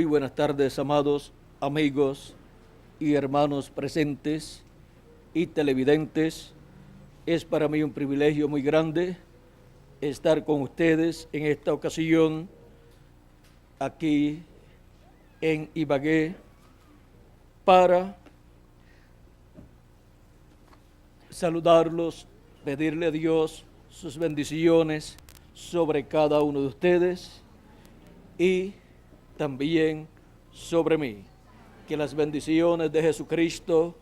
Muy buenas tardes, amados amigos y hermanos presentes y televidentes. Es para mí un privilegio muy grande estar con ustedes en esta ocasión aquí en Ibagué para saludarlos, pedirle a Dios sus bendiciones sobre cada uno de ustedes y también sobre mí. Que las bendiciones de Jesucristo,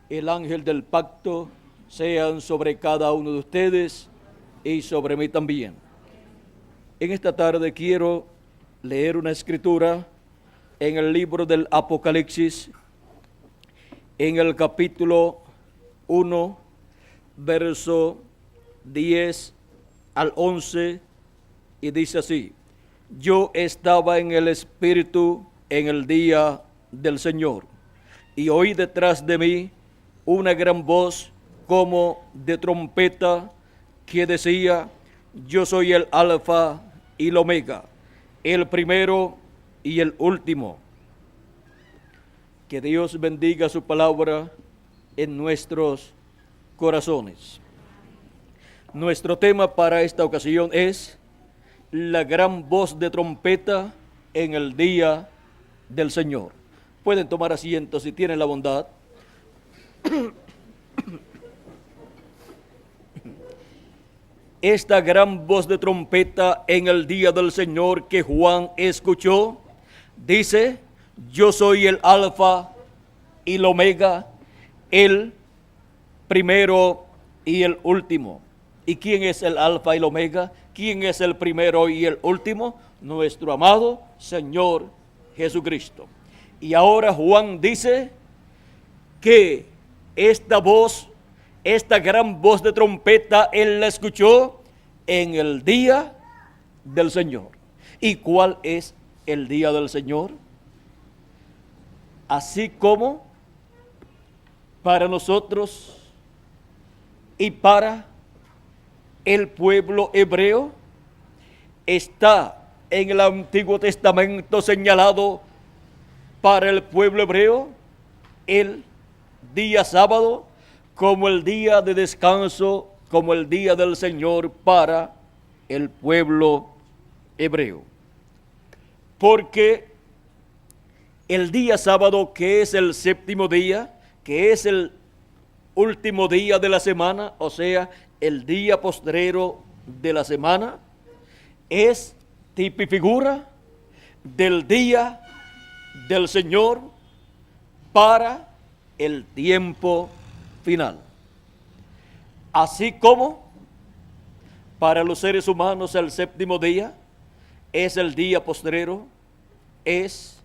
el ángel del pacto, sean sobre cada uno de ustedes y sobre mí también. En esta tarde quiero leer una escritura en el libro del Apocalipsis, en el capítulo 1, verso 10 al 11, y dice así: yo estaba en el Espíritu en el día del Señor, y oí detrás de mí una gran voz como de trompeta que decía: yo soy el Alfa y el Omega, el primero y el último. Que Dios bendiga su palabra en nuestros corazones. Nuestro tema para esta ocasión es la gran voz de trompeta en el día del Señor. Pueden tomar asiento si tienen la bondad. Esta gran voz de trompeta en el día del Señor que Juan escuchó, dice: yo soy el Alfa y el Omega, el primero y el último. ¿Y quién es el Alfa y el Omega? ¿Quién es el primero y el último? Nuestro amado Señor Jesucristo. Y ahora Juan dice que esta voz, esta gran voz de trompeta, él la escuchó en el día del Señor. ¿Y cuál es el día del Señor? Así como para nosotros y para el pueblo hebreo, está en el Antiguo Testamento señalado para el pueblo hebreo el día sábado como el día de descanso, como el día del Señor para el pueblo hebreo. Porque el día sábado, que es el séptimo día, que es el último día de la semana, o sea, el día postrero de la semana, es tipo y figura del día del Señor para el tiempo final. Así como para los seres humanos el séptimo día es el día postrero, es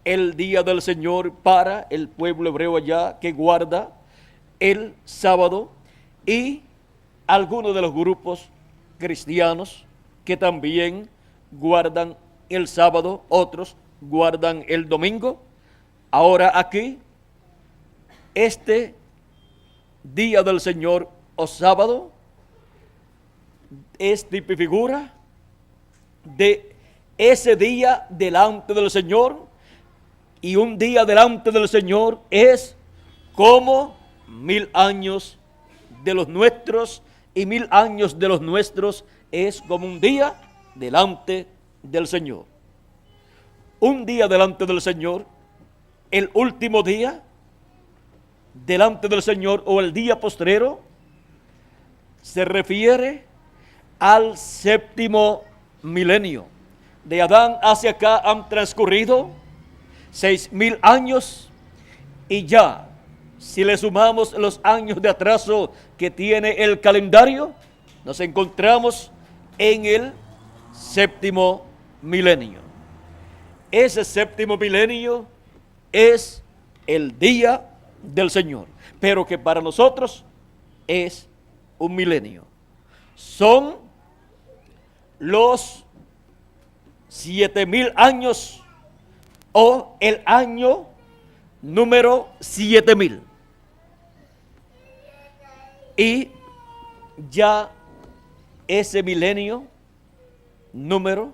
el día del Señor para el pueblo hebreo allá que guarda el sábado, y algunos de los grupos cristianos que también guardan el sábado, otros guardan el domingo. Ahora aquí, este día del Señor o sábado es tipo y figura de ese día delante del Señor, y un día delante del Señor es como 1000 años de los nuestros, y 1000 años de los nuestros es como un día delante del Señor. Un día delante del Señor, el último día delante del Señor o el día postrero, se refiere al séptimo milenio. De Adán hacia acá han transcurrido 6000 años, y ya, si le sumamos los años de atraso que tiene el calendario, nos encontramos en el séptimo milenio. Ese séptimo milenio es el día del Señor, pero que para nosotros es un milenio. Son los 7000 años, o el año número 7000. Y ya ese milenio número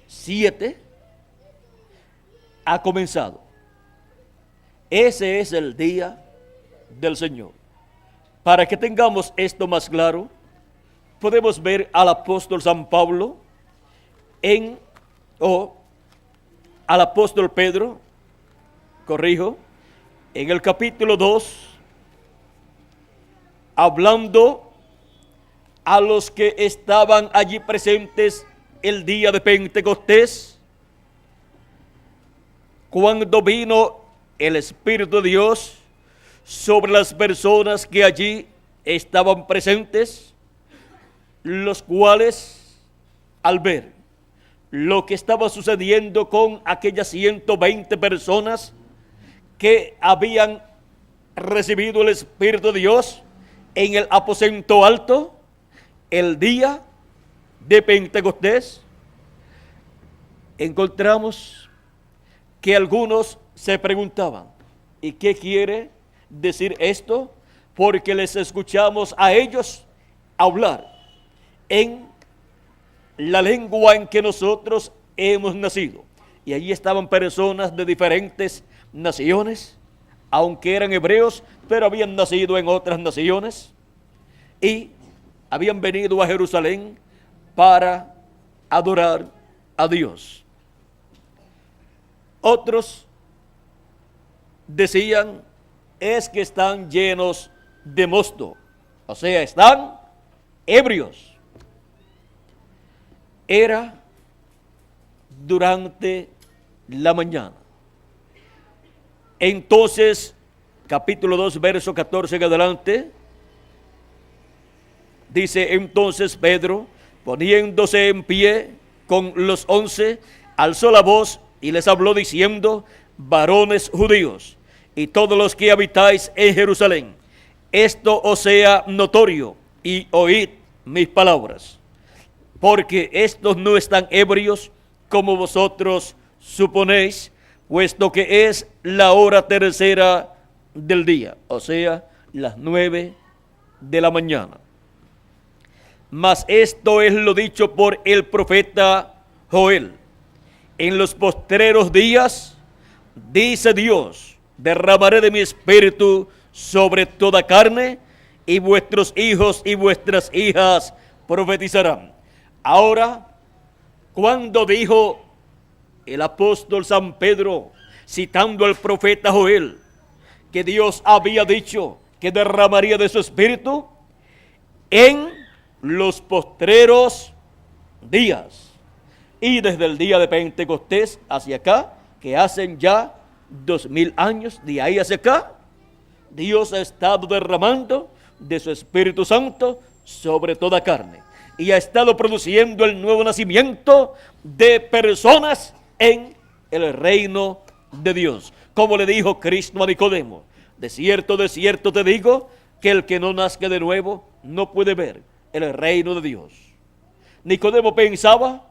7 ha comenzado. Ese es el día del Señor. Para que tengamos esto más claro, podemos ver al apóstol San Pablo al apóstol Pedro, en el capítulo 2, hablando a los que estaban allí presentes el día de Pentecostés, cuando vino el Espíritu de Dios sobre las personas que allí estaban presentes, los cuales, al ver lo que estaba sucediendo con aquellas 120 personas que habían recibido el Espíritu de Dios en el aposento alto, el día de Pentecostés, encontramos que algunos se preguntaban, ¿y qué quiere decir esto? Porque les escuchamos a ellos hablar en la lengua en que nosotros hemos nacido. Y allí estaban personas de diferentes naciones, aunque eran hebreos, pero habían nacido en otras naciones y habían venido a Jerusalén para adorar a Dios. Otros decían, es que están llenos de mosto, o sea, están ebrios. Era durante la mañana. Entonces, capítulo 2, verso 14 en adelante, dice: entonces Pedro, poniéndose en pie con los 11, alzó la voz y les habló diciendo: varones judíos, y todos los que habitáis en Jerusalén, esto os sea notorio, y oíd mis palabras. Porque estos no están ebrios como vosotros suponéis, puesto que es la hora tercera del día, o sea, las 9 de la mañana. Mas esto es lo dicho por el profeta Joel: en los postreros días, dice Dios, derramaré de mi espíritu sobre toda carne, y vuestros hijos y vuestras hijas profetizarán. Ahora, cuando dijo el apóstol San Pedro, citando al profeta Joel, que Dios había dicho que derramaría de su espíritu en los postreros días, y desde el día de Pentecostés hacia acá, que hacen ya 2000 años, de ahí hacia acá, Dios ha estado derramando de su Espíritu Santo sobre toda carne, y ha estado produciendo el nuevo nacimiento de personas en el reino de Dios. Como le dijo Cristo a Nicodemo: de cierto te digo, que el que no nazca de nuevo no puede ver el reino de Dios. Nicodemo pensaba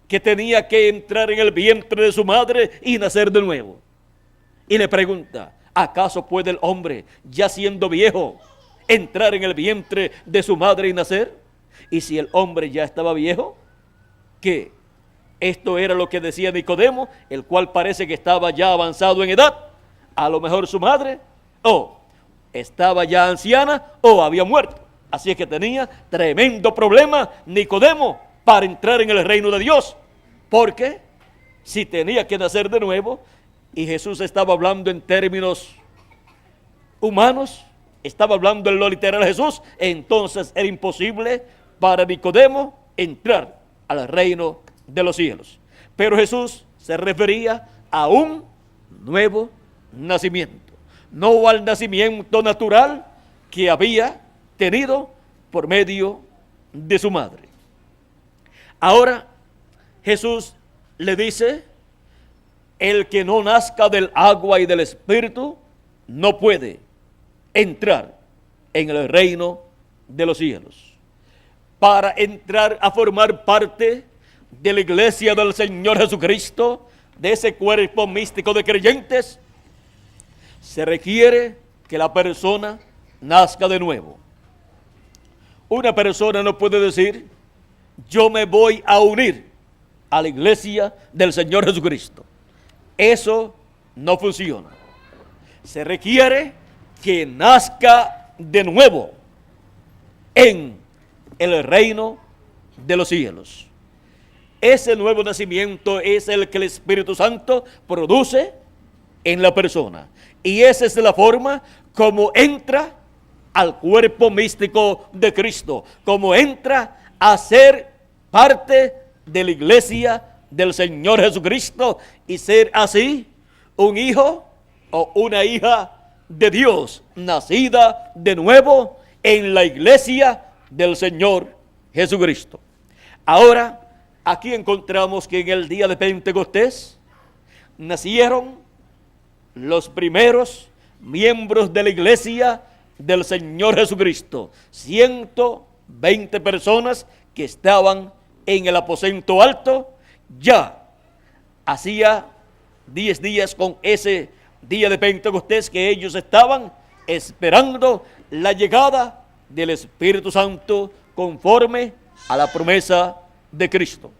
que tenía que entrar en el vientre de su madre y nacer de nuevo. Y le pregunta: ¿acaso puede el hombre, ya siendo viejo, entrar en el vientre de su madre y nacer? Y si el hombre ya estaba viejo, ¿qué? Esto era lo que decía Nicodemo, el cual parece que estaba ya avanzado en edad. A lo mejor su madre o estaba ya anciana o había muerto. Así es que tenía tremendo problema Nicodemo para entrar en el reino de Dios, porque si tenía que nacer de nuevo, y Jesús estaba hablando en términos humanos, estaba hablando en lo literal Jesús, entonces era imposible para Nicodemo entrar al reino de los cielos. Pero Jesús se refería a un nuevo nacimiento, no al nacimiento natural que había tenido por medio de su madre. Ahora Jesús le dice: el que no nazca del agua y del espíritu no puede entrar en el reino de los cielos. Para entrar a formar parte de la iglesia del Señor Jesucristo, de ese cuerpo místico de creyentes, se requiere que la persona nazca de nuevo. Una persona no puede decir: yo me voy a unir a la iglesia del Señor Jesucristo. eso no funciona. Se requiere que nazca de nuevo en el reino de los cielos. Ese nuevo nacimiento es el que el Espíritu Santo produce en la persona. Y esa es la forma como entra al cuerpo místico de Cristo, como entra a ser parte de la iglesia del Señor Jesucristo y ser así un hijo o una hija de Dios, nacida de nuevo en la iglesia del Señor Jesucristo. Ahora, aquí encontramos que en el día de Pentecostés nacieron los primeros miembros de la iglesia del Señor Jesucristo, 120 personas que estaban en el aposento alto. Ya hacía 10 días con ese día de Pentecostés que ellos estaban esperando la llegada del Espíritu Santo conforme a la promesa de Cristo.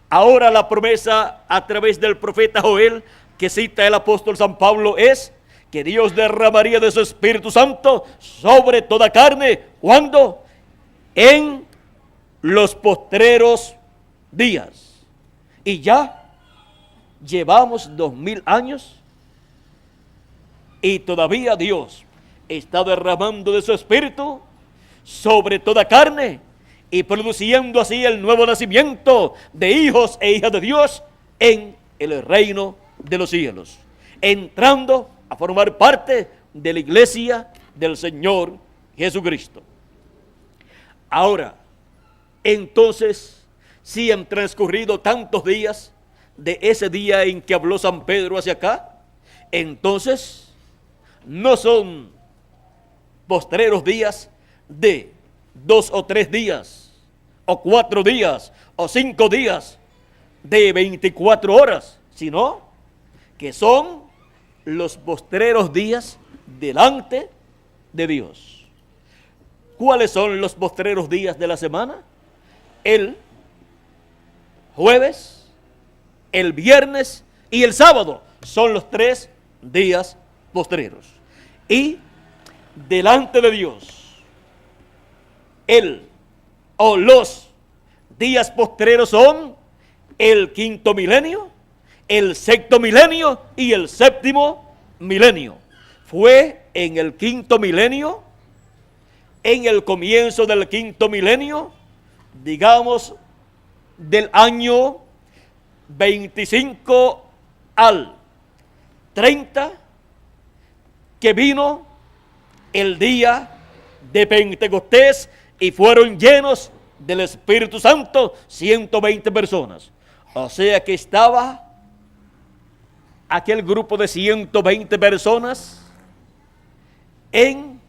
Ahora la promesa a través del profeta Joel que cita el apóstol San Pablo es que Dios derramaría de su Espíritu Santo sobre toda carne. ¿Cuándo? En los postreros días. Y ya llevamos 2000 años y todavía Dios está derramando de su Espíritu sobre toda carne y produciendo así el nuevo nacimiento de hijos e hijas de Dios en el reino de los cielos, entrando a formar parte de la iglesia del Señor Jesucristo. Ahora, entonces, si han transcurrido tantos días de ese día en que habló San Pedro hacia acá, entonces no son postreros días de 2 o 3 días, o 4 días, o 5 días, de 24 horas, sino que son los postreros días delante de Dios. ¿Cuáles son los postreros días de la semana? El jueves, el viernes y el sábado son los 3 días postreros. Y delante de Dios, los días postreros son el 5.º milenio, el 6.º milenio y el 7.º milenio. Fue en el 5.º milenio, en el comienzo del 5.º milenio, digamos del año 25 al 30, que vino el día de Pentecostés y fueron llenos del Espíritu Santo 120 personas. O sea que estaba aquel grupo de 120 personas en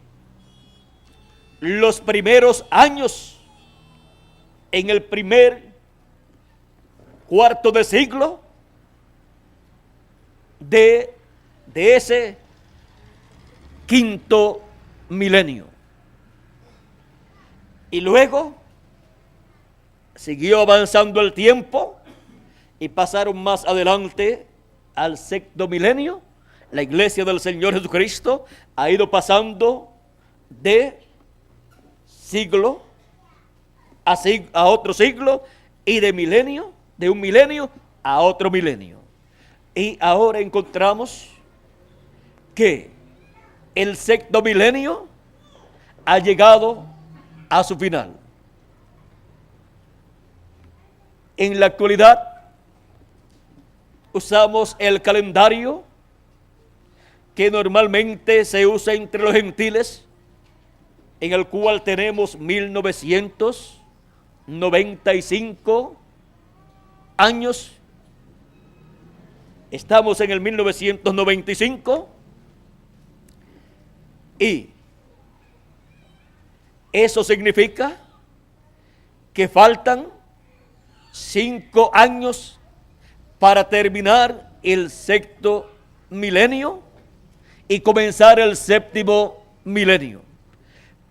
los primeros años, en el primer cuarto de siglo de ese 5.º milenio. Y luego siguió avanzando el tiempo y pasaron más adelante al 6.º milenio. La iglesia del Señor Jesucristo ha ido pasando de siglo a otro siglo y de milenio, de un milenio a otro milenio. Y ahora encontramos que el 6.º milenio ha llegado a su final. En la actualidad usamos el calendario que normalmente se usa entre los gentiles, en el cual tenemos 1995 años. Estamos en el 1995 y eso significa que faltan 5 años para terminar el 6.º milenio y comenzar el 7.º milenio.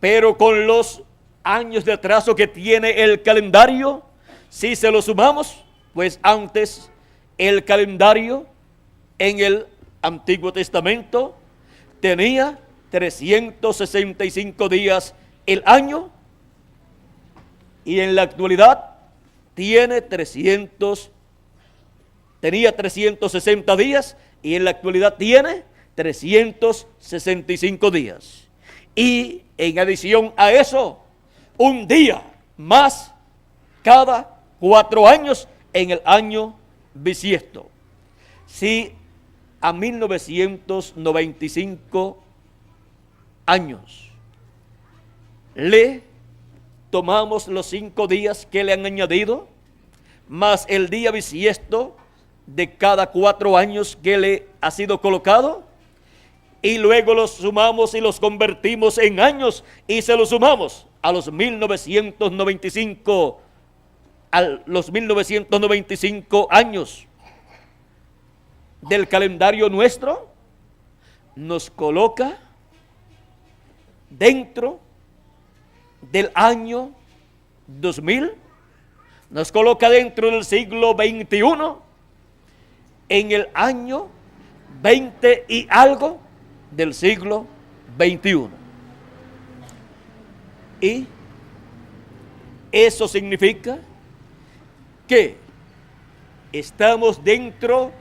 Pero con los años de atraso que tiene el calendario, si se lo sumamos, pues antes el calendario en el Antiguo Testamento tenía 365 días el año, y en la actualidad tenía 360 días, y en la actualidad tiene 365 días. Y en adición a eso, un día más cada 4 años en el año bisiesto. Si a 1995 años le tomamos los 5 días que le han añadido, más el día bisiesto de cada 4 años que le ha sido colocado, y luego los sumamos y los convertimos en años y se los sumamos a los 1995 años del calendario nuestro, nos coloca dentro del año 2000, nos coloca dentro del siglo XXI, en el año 20 y algo del siglo XXI. Y eso significa que estamos dentro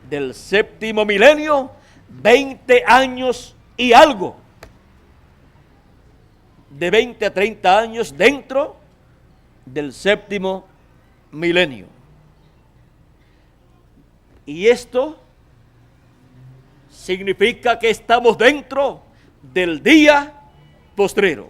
del séptimo milenio, 20 años y algo, de 20 a 30 años dentro del séptimo milenio. Y esto significa que estamos dentro del día postrero.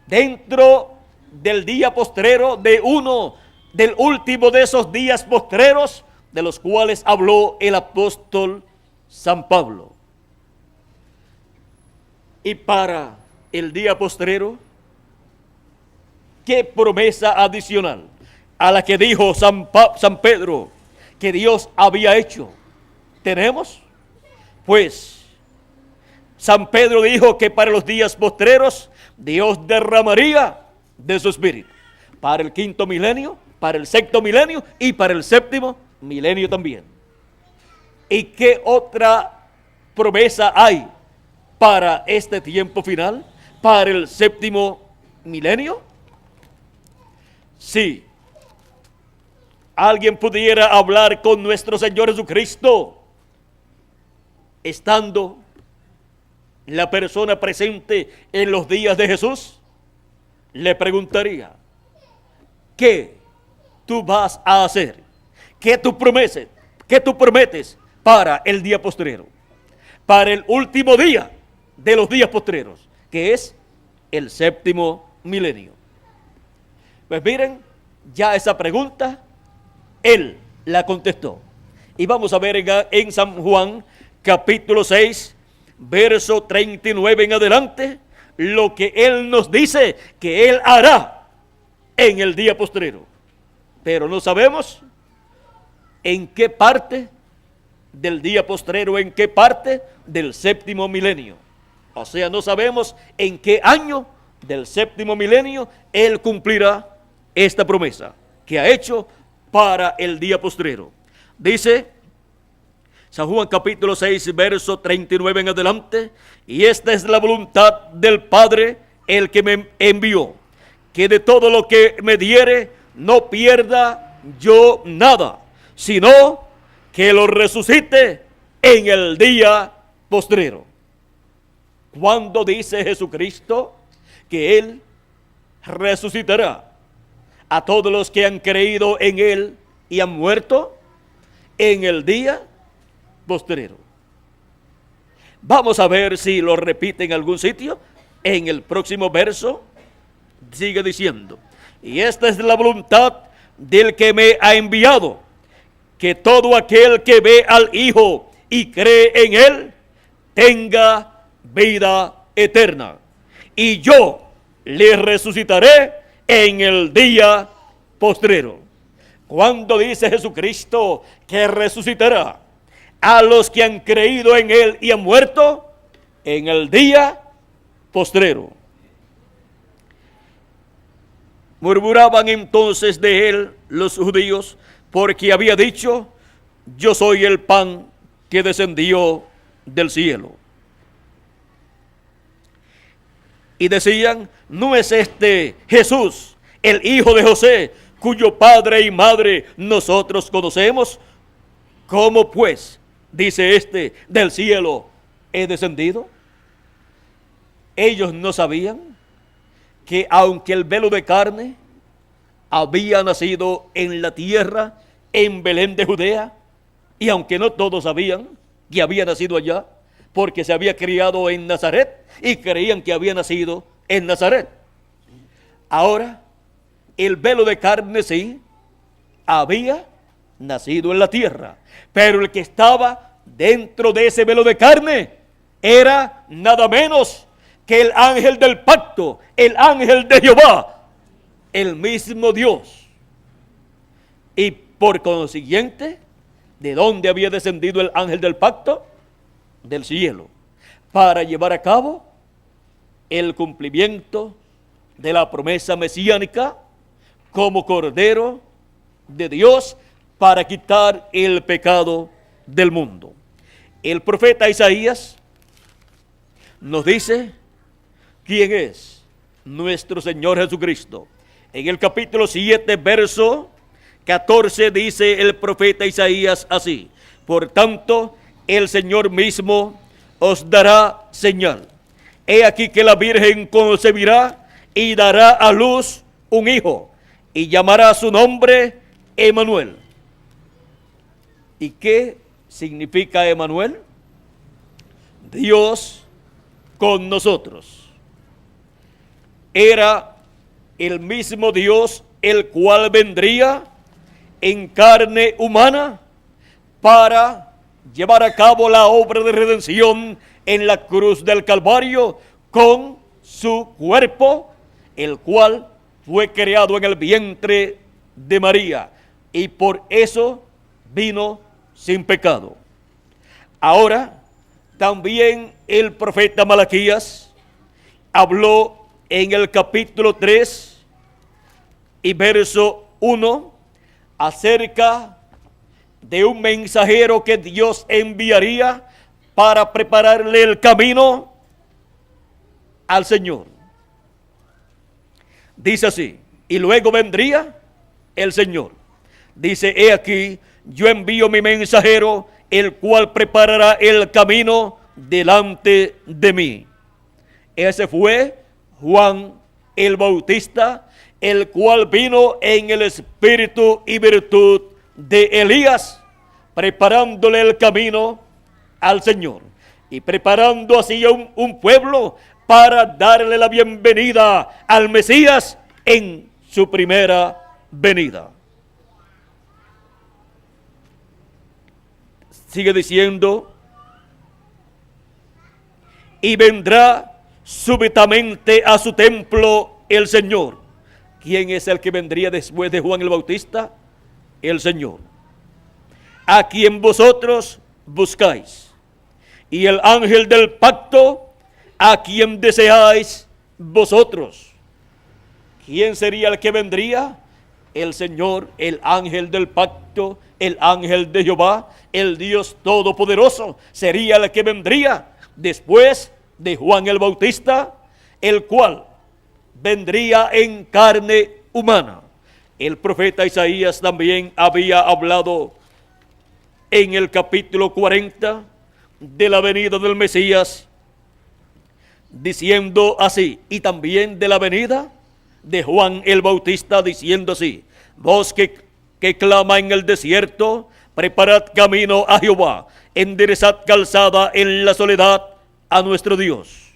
Dentro del día postrero, del último de esos días postreros, de los cuales habló el apóstol San Pablo. Y para el día postrero, ¿qué promesa adicional a la que dijo San Pedro que Dios había hecho tenemos? Pues San Pedro dijo que para los días postreros Dios derramaría de su espíritu, para el 5.º milenio, para el 6.º milenio y para el 7.º milenio también. ¿Y qué otra promesa hay para este tiempo final, para el 7.º milenio? Si alguien pudiera hablar con nuestro Señor Jesucristo, estando la persona presente en los días de Jesús, le preguntaría: ¿qué tú vas a hacer? ¿Qué tú prometes para el día postrero? Para el último día de los días postreros, que es el 7.º milenio. Pues miren, ya esa pregunta él la contestó. Y vamos a ver en San Juan capítulo 6, verso 39 en adelante, lo que él nos dice que él hará en el día postrero. Pero no sabemos en qué parte del día postrero, en qué parte del 7.º milenio. O sea, no sabemos en qué año del 7.º milenio él cumplirá esta promesa que ha hecho para el día postrero. Dice San Juan capítulo 6, verso 39 en adelante: y esta es la voluntad del Padre, el que me envió, que de todo lo que me diere no pierda yo nada, sino que lo resucite en el día postrero. ¿Cuándo dice Jesucristo que Él resucitará a todos los que han creído en Él y han muerto? En el día postrero. Vamos a ver si lo repite en algún sitio. En el próximo verso sigue diciendo: y esta es la voluntad del que me ha enviado, que todo aquel que ve al Hijo y cree en Él tenga vida eterna, y yo le resucitaré en el día postrero. ¿Cuándo dice Jesucristo que resucitará a los que han creído en Él y han muerto? En el día postrero. Murmuraban entonces de Él los judíos, porque había dicho: yo soy el pan que descendió del cielo. Y decían, ¿no es este Jesús, el hijo de José, cuyo padre y madre nosotros conocemos? ¿Cómo pues, dice este, del cielo he descendido? Ellos no sabían que aunque el velo de carne había nacido en la tierra, en Belén de Judea, y aunque no todos sabían que había nacido allá, porque se había criado en Nazaret y creían que había nacido en Nazaret. Ahora, el velo de carne sí había nacido en la tierra, pero el que estaba dentro de ese velo de carne era nada menos que el ángel del pacto, el ángel de Jehová, el mismo Dios. Y por consiguiente, ¿de dónde había descendido el ángel del pacto? Del cielo, para llevar a cabo el cumplimiento de la promesa mesiánica como Cordero de Dios para quitar el pecado del mundo. El profeta Isaías nos dice quién es nuestro Señor Jesucristo. En el capítulo 7, verso 14, dice el profeta Isaías así: por tanto, el Señor mismo os dará señal. He aquí que la Virgen concebirá y dará a luz un hijo, y llamará su nombre Emmanuel. ¿Y qué significa Emmanuel? Dios con nosotros. Era el mismo Dios el cual vendría en carne humana para llevar a cabo la obra de redención en la cruz del Calvario con su cuerpo, el cual fue creado en el vientre de María, y por eso vino sin pecado. Ahora, también el profeta Malaquías habló en el capítulo 3 y verso 1 acerca de un mensajero que Dios enviaría para prepararle el camino al Señor. Dice así: y luego vendría el Señor. Dice, he aquí, yo envío mi mensajero, el cual preparará el camino delante de mí. Ese fue Juan el Bautista, el cual vino en el espíritu y virtud de Elías, preparándole el camino al Señor y preparando así un pueblo para darle la bienvenida al Mesías en su primera venida. Sigue diciendo, y vendrá súbitamente a su templo el Señor. ¿Quién es el que vendría después de Juan el Bautista? El Señor, a quien vosotros buscáis, y el ángel del pacto, a quien deseáis vosotros. ¿Quién sería el que vendría? El Señor, el ángel del pacto, el ángel de Jehová, el Dios todopoderoso, sería el que vendría después de Juan el Bautista, el cual vendría en carne humana. El profeta Isaías también había hablado en el capítulo 40 de la venida del Mesías, diciendo así, y también de la venida de Juan el Bautista, diciendo así: voz que clama en el desierto, preparad camino a Jehová, enderezad calzada en la soledad a nuestro Dios.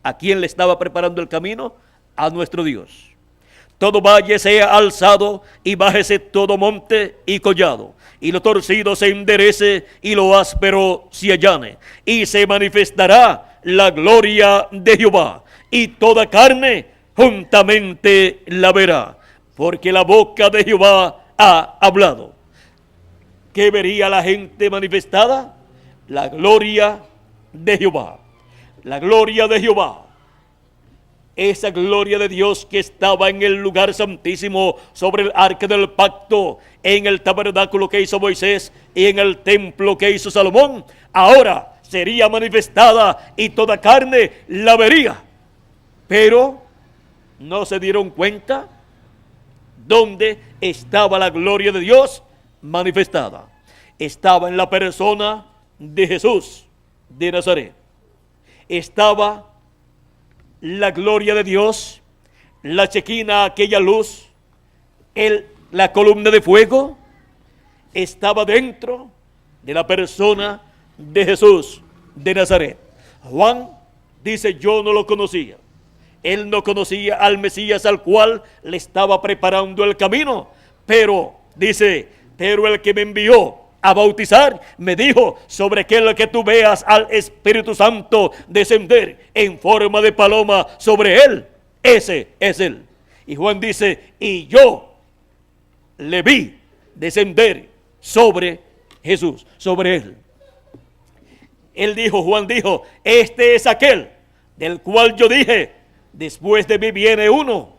¿A quién le estaba preparando el camino? A nuestro Dios. Todo valle sea alzado y bájese todo monte y collado, y lo torcido se enderece y lo áspero se allane, y se manifestará la gloria de Jehová, y toda carne juntamente la verá, porque la boca de Jehová ha hablado. ¿Qué vería la gente manifestada? La gloria de Jehová. La gloria de Jehová. esa gloria de Dios que estaba en el lugar santísimo sobre el arca del pacto, en el tabernáculo que hizo Moisés y en el templo que hizo Salomón, ahora sería manifestada y toda carne la vería. Pero no se dieron cuenta dónde estaba la gloria de Dios manifestada. Estaba en la persona de Jesús de Nazaret. Estaba la gloria de Dios, la chequina, aquella luz, la columna de fuego, estaba dentro de la persona de Jesús de Nazaret. Juan dice: yo no lo conocía. Él no conocía al Mesías al cual le estaba preparando el camino, pero dice: pero el que me envió a bautizar me dijo: sobre aquel que tú veas al Espíritu Santo descender en forma de paloma sobre él, ese es él. Y Juan dice: y yo le vi descender sobre Jesús, sobre él. Juan dijo: este es aquel del cual yo dije: después de mí viene uno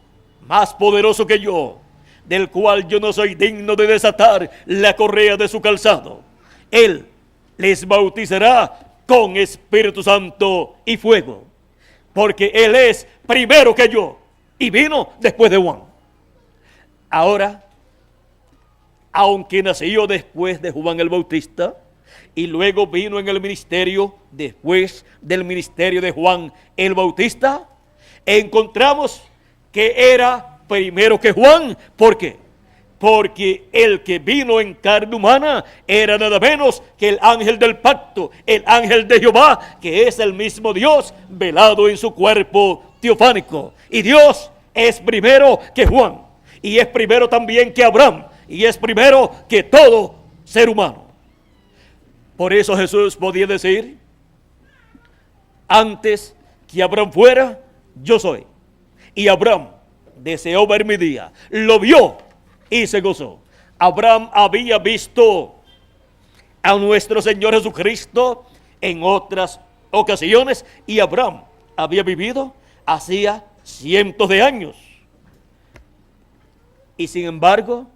más poderoso que yo, del cual yo no soy digno de desatar la correa de su calzado. Él les bautizará con Espíritu Santo y fuego, porque él es primero que yo y vino después de Juan. Ahora, aunque nació después de Juan el Bautista y luego vino en el ministerio después del ministerio de Juan el Bautista, encontramos que era primero que Juan. ¿Por qué? Porque el que vino en carne humana era nada menos que el ángel del pacto, el ángel de Jehová, que es el mismo Dios velado en su cuerpo teofánico. Y Dios es primero que Juan, y es primero también que Abraham, y es primero que todo ser humano. Por eso Jesús podía decir: antes que Abraham fuera, yo soy. Y Abraham deseó ver mi día, lo vio y se gozó. Abraham había visto a nuestro Señor Jesucristo en otras ocasiones, y Abraham había vivido hacía cientos de años. Y sin embargo,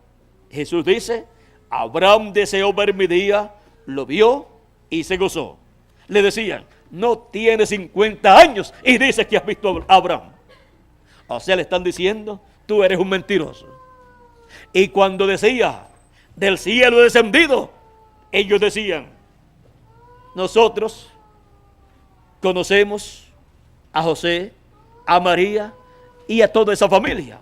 Jesús dice: Abraham deseó ver mi día, lo vio y se gozó. Le decían: no tiene 50 años y dices que has visto a Abraham. O sea, le están diciendo: tú eres un mentiroso. Y cuando decía: del cielo descendido, ellos decían: nosotros conocemos a José, a María y a toda esa familia.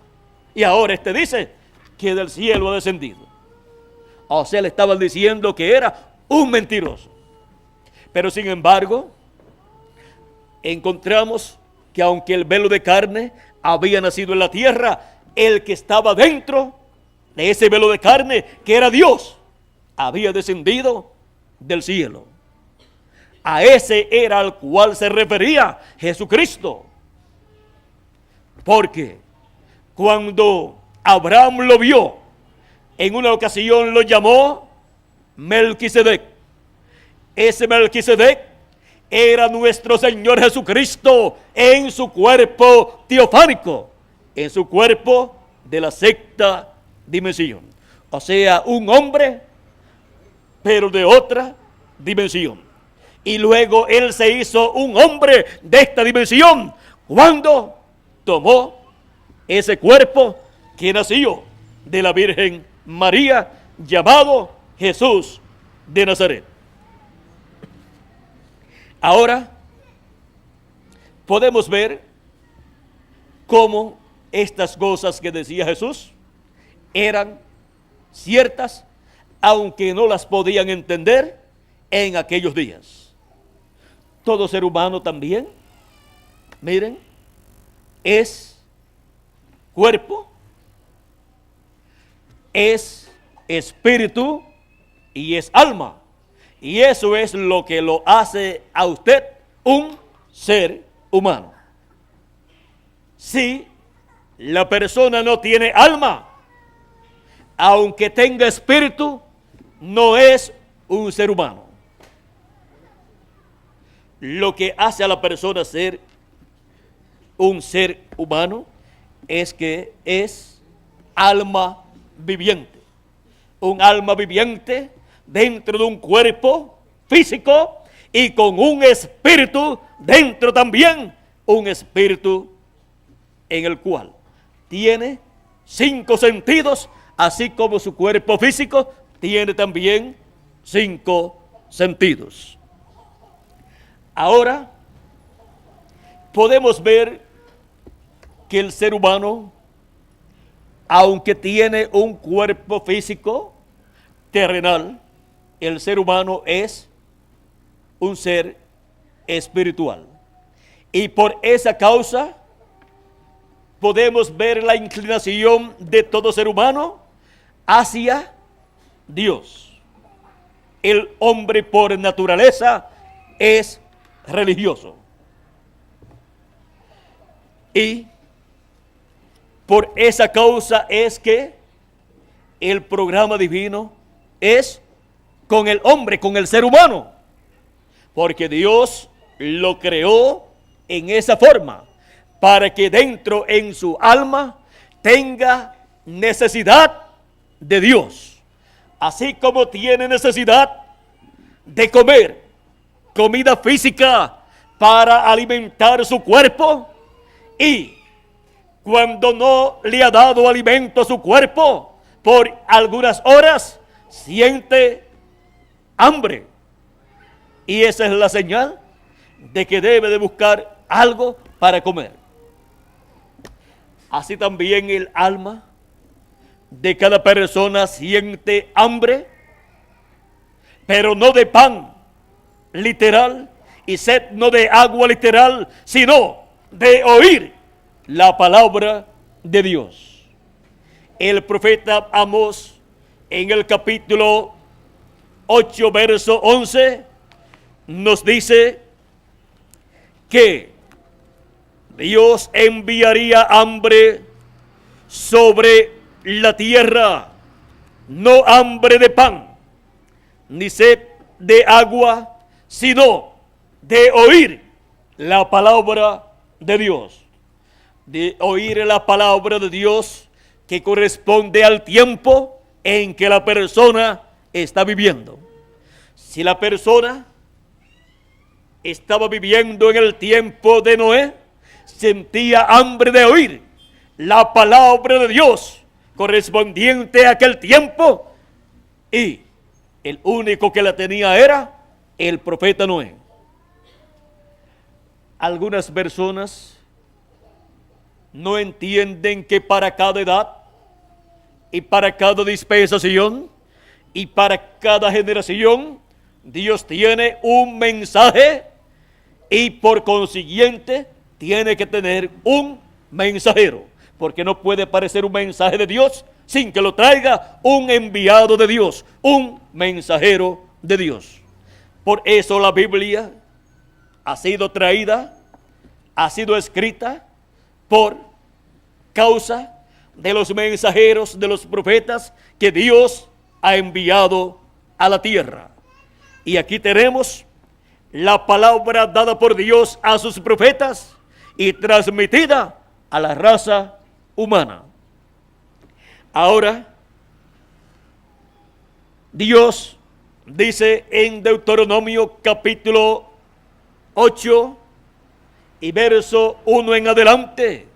Y ahora este dice que del cielo ha descendido. O sea, le estaban diciendo que era un mentiroso. Pero sin embargo, encontramos que aunque el velo de carne había nacido en la tierra, el que estaba dentro de ese velo de carne, que era Dios, había descendido del cielo. A ese era al cual se refería Jesucristo. Porque cuando Abraham lo vio, en una ocasión lo llamó Melquisedec. Ese Melquisedec era nuestro Señor Jesucristo en su cuerpo teofánico, en su cuerpo de la sexta dimensión. O sea, un hombre, pero de otra dimensión. Y luego él se hizo un hombre de esta dimensión cuando tomó ese cuerpo que nació de la Virgen María, llamado Jesús de Nazaret. Ahora podemos ver cómo estas cosas que decía Jesús eran ciertas, aunque no las podían entender en aquellos días. Todo ser humano también, miren, es cuerpo, es espíritu y es alma. Y eso es lo que lo hace a usted un ser humano. Si la persona no tiene alma, aunque tenga espíritu, no es un ser humano. Lo que hace a la persona ser un ser humano es que es alma viviente. Un alma viviente dentro de un cuerpo físico y con un espíritu dentro también, un espíritu en el cual tiene 5 sentidos, así como su cuerpo físico tiene también 5 sentidos. Ahora podemos ver que el ser humano, aunque tiene un cuerpo físico terrenal, el ser humano es un ser espiritual. Y por esa causa podemos ver la inclinación de todo ser humano hacia Dios. El hombre por naturaleza es religioso. Y por esa causa es que el programa divino es con el hombre, con el ser humano. Porque Dios lo creó en esa forma, para que dentro en su alma tenga necesidad de Dios. Así como tiene necesidad de comer comida física para alimentar su cuerpo, y cuando no le ha dado alimento a su cuerpo por algunas horas, siente hambre. Y esa es la señal de que debe de buscar algo para comer. Así también el alma de cada persona siente hambre, pero no de pan literal, y sed no de agua literal, sino de oír la palabra de Dios. El profeta Amós, en el capítulo 8, verso 11, nos dice que Dios enviaría hambre sobre la tierra, no hambre de pan, ni sed de agua, sino de oír la palabra de Dios. De oír la palabra de Dios que corresponde al tiempo en que la persona está viviendo. Si la persona estaba viviendo en el tiempo de Noé, sentía hambre de oír la palabra de Dios correspondiente a aquel tiempo, y el único que la tenía era el profeta Noé. Algunas personas no entienden que para cada edad y para cada dispensación y para cada generación Dios tiene un mensaje, y por consiguiente tiene que tener un mensajero, porque no puede aparecer un mensaje de Dios sin que lo traiga un enviado de Dios, un mensajero de Dios. Por eso la Biblia ha sido traída, ha sido escrita por causa de los mensajeros, de los profetas que Dios ha enviado a la tierra. Y aquí tenemos la palabra dada por Dios a sus profetas y transmitida a la raza humana. Ahora, Dios dice en Deuteronomio capítulo 8 y verso 1 en adelante,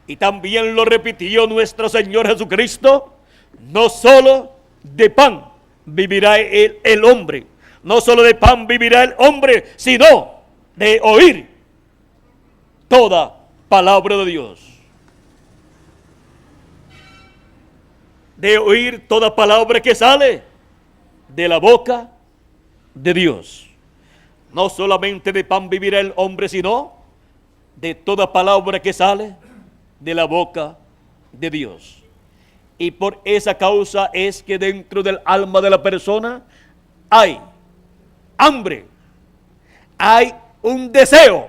y también lo repitió nuestro Señor Jesucristo: no solo de pan vivirá el hombre, no solo de pan vivirá el hombre, sino de oír toda palabra de Dios. De oír toda palabra que sale de la boca de Dios. No solamente de pan vivirá el hombre, sino de toda palabra que sale de la boca de Dios. Y por esa causa es que dentro del alma de la persona hay hambre, hay un deseo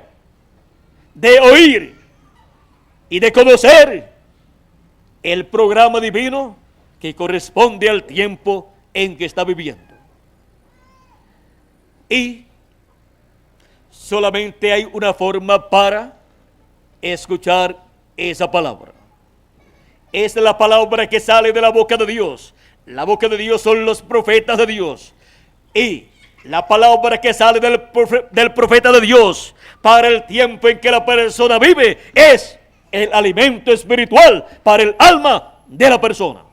de oír y de conocer el programa divino que corresponde al tiempo en que está viviendo. Y solamente hay una forma para escuchar esa palabra. Es la palabra que sale de la boca de Dios. La boca de Dios son los profetas de Dios. Y la palabra que sale del profeta de Dios para el tiempo en que la persona vive es el alimento espiritual para el alma de la persona.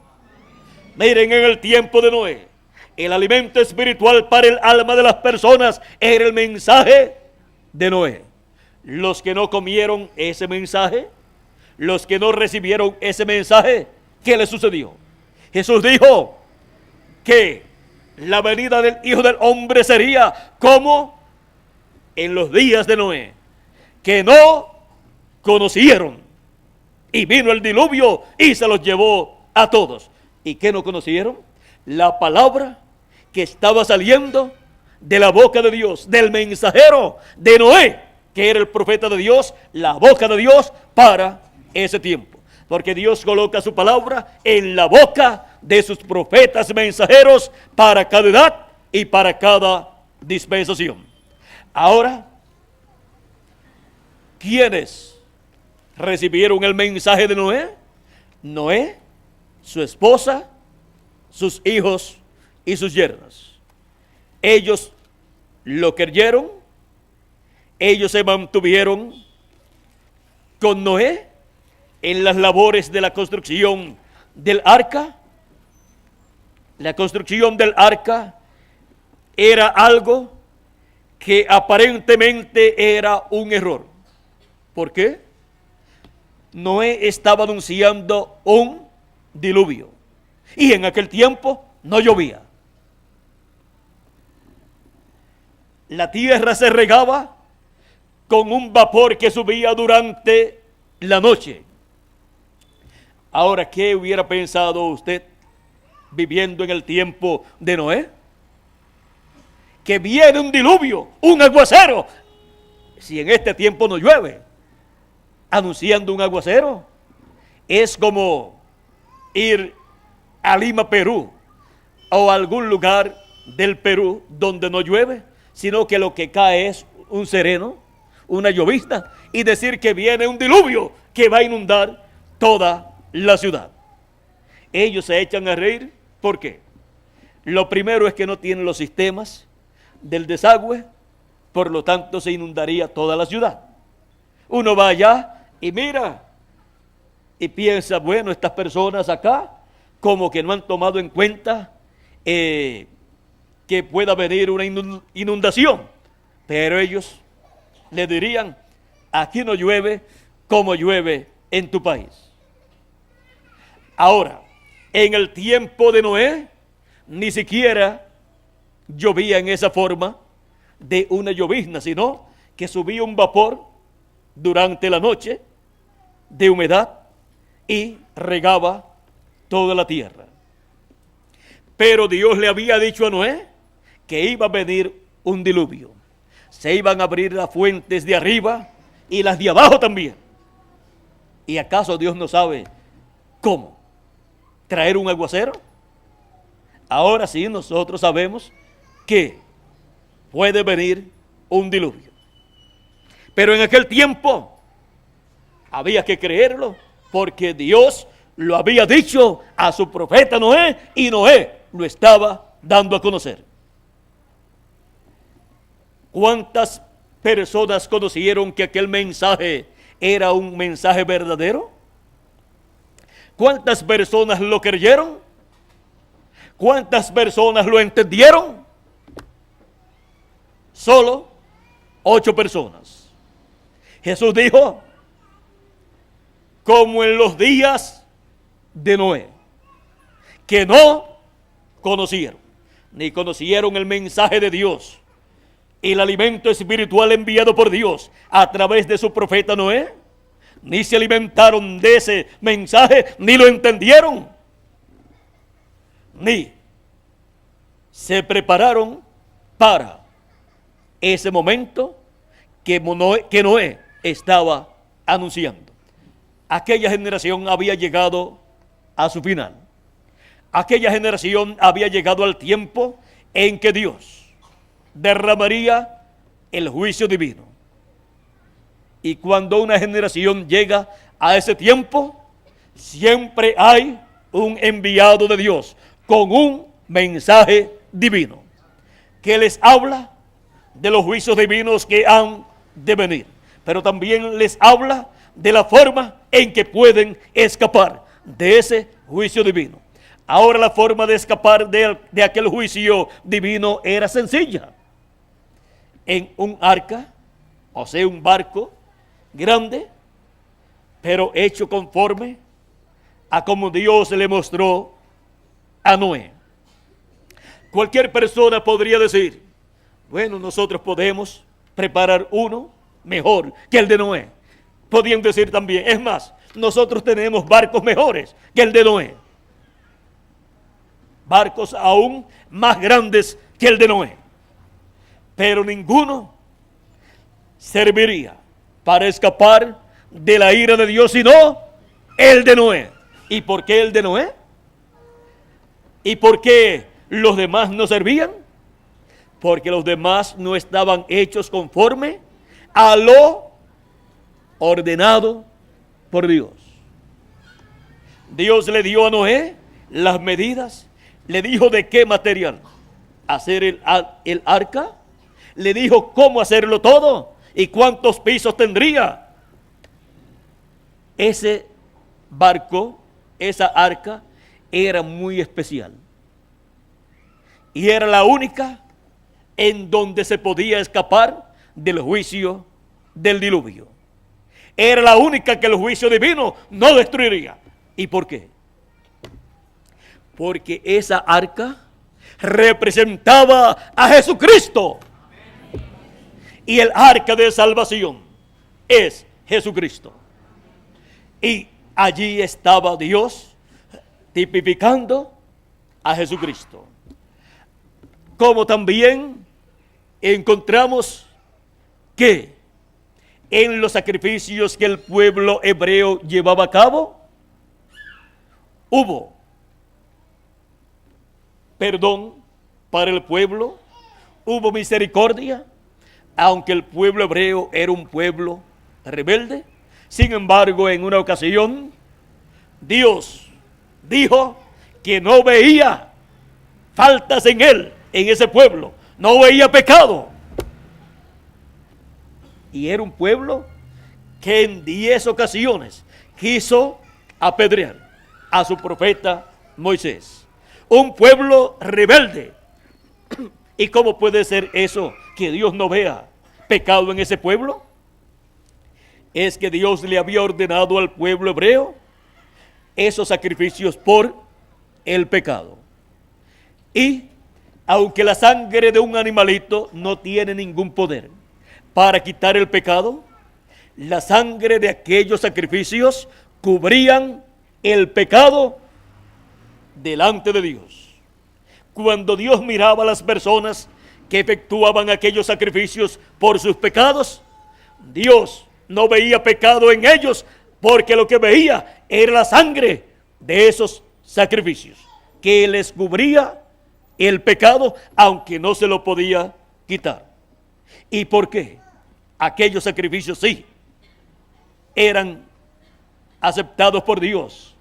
Miren, en el tiempo de Noé, el alimento espiritual para el alma de las personas era el mensaje de Noé. Los que no comieron ese mensaje, los que no recibieron ese mensaje, ¿qué les sucedió? Jesús dijo que la venida del Hijo del Hombre sería como en los días de Noé, que no conocieron, y vino el diluvio y se los llevó a todos. ¿Y qué no conocieron? La palabra que estaba saliendo de la boca de Dios, del mensajero de Noé, que era el profeta de Dios, la boca de Dios para ese tiempo. Porque Dios coloca su palabra en la boca de sus profetas mensajeros para cada edad y para cada dispensación. Ahora, ¿quiénes recibieron el mensaje de Noé? Noé, su esposa, sus hijos y sus yernas. Ellos lo creyeron, ellos se mantuvieron con Noé en las labores de la construcción del arca. La construcción del arca era algo que aparentemente era un error. ¿Por qué? Noé estaba anunciando un diluvio y en aquel tiempo no llovía. La tierra se regaba con un vapor que subía durante la noche. Ahora, ¿qué hubiera pensado usted viviendo en el tiempo de Noé? Que viene un diluvio, un aguacero. Si en este tiempo no llueve, anunciando un aguacero, es como ir a Lima, Perú, o a algún lugar del Perú donde no llueve, sino que lo que cae es un sereno, una llovizna, y decir que viene un diluvio que va a inundar toda la ciudad. Ellos se echan a reír. ¿Por qué? Lo primero es que no tienen los sistemas del desagüe, por lo tanto se inundaría toda la ciudad. Uno va allá y mira y piensa, bueno, estas personas acá como que no han tomado en cuenta que pueda venir una inundación, pero ellos le dirían, aquí no llueve como llueve en tu país. Ahora, en el tiempo de Noé, ni siquiera llovía en esa forma de una llovizna, sino que subía un vapor durante la noche de humedad y regaba toda la tierra. Pero Dios le había dicho a Noé que iba a venir un diluvio. Se iban a abrir las fuentes de arriba y las de abajo también. ¿Y acaso Dios no sabe cómo traer un aguacero? Ahora sí, nosotros sabemos que puede venir un diluvio. Pero en aquel tiempo había que creerlo, porque Dios lo había dicho a su profeta Noé, y Noé lo estaba dando a conocer. ¿Cuántas personas conocieron que aquel mensaje era un mensaje verdadero? ¿Cuántas personas lo creyeron? ¿Cuántas personas lo entendieron? Solo 8 personas. Jesús dijo, como en los días de Noé, que no conocieron, ni conocieron el mensaje de Dios, el alimento espiritual enviado por Dios a través de su profeta Noé, ni se alimentaron de ese mensaje, ni lo entendieron, ni se prepararon para ese momento que Noé estaba anunciando. Aquella generación había llegado a su final. Aquella generación había llegado al tiempo en que Dios derramaría el juicio divino. Y cuando una generación llega a ese tiempo, siempre hay un enviado de Dios con un mensaje divino que les habla de los juicios divinos que han de venir, pero también les habla de la forma en que pueden escapar de ese juicio divino. Ahora la forma de escapar de aquel juicio divino era sencilla. En un arca, o sea, un barco grande, pero hecho conforme a como Dios le mostró a Noé. Cualquier persona podría decir, bueno, nosotros podemos preparar uno mejor que el de Noé. Podían decir también, es más, nosotros tenemos barcos mejores que el de Noé. Barcos aún más grandes que el de Noé. Pero ninguno serviría para escapar de la ira de Dios, sino el de Noé. ¿Y por qué el de Noé? ¿Y por qué los demás no servían? Porque los demás no estaban hechos conforme a lo ordenado por Dios. Dios le dio a Noé las medidas, le dijo de qué material hacer el arca, le dijo cómo hacerlo todo y cuántos pisos tendría. Ese barco, esa arca, era muy especial. Y era la única en donde se podía escapar del juicio del diluvio. Era la única que el juicio divino no destruiría. ¿Y por qué? Porque esa arca representaba a Jesucristo. Y el arca de salvación es Jesucristo. Y allí estaba Dios tipificando a Jesucristo. Como también encontramos que en los sacrificios que el pueblo hebreo llevaba a cabo, hubo perdón para el pueblo, hubo misericordia, aunque el pueblo hebreo era un pueblo rebelde. Sin embargo, en una ocasión, Dios dijo que no veía faltas en él, en ese pueblo, no veía pecado. Y era un pueblo que en 10 ocasiones quiso apedrear a su profeta Moisés. Un pueblo rebelde. ¿Y cómo puede ser eso, que Dios no vea pecado en ese pueblo? Es que Dios le había ordenado al pueblo hebreo esos sacrificios por el pecado. Y aunque la sangre de un animalito no tiene ningún poder para quitar el pecado, la sangre de aquellos sacrificios cubrían el pecado delante de Dios. Cuando Dios miraba a las personas que efectuaban aquellos sacrificios por sus pecados, Dios no veía pecado en ellos, porque lo que veía era la sangre de esos sacrificios, que les cubría el pecado, aunque no se lo podía quitar. ¿Y por qué? Aquellos sacrificios sí eran aceptados por Dios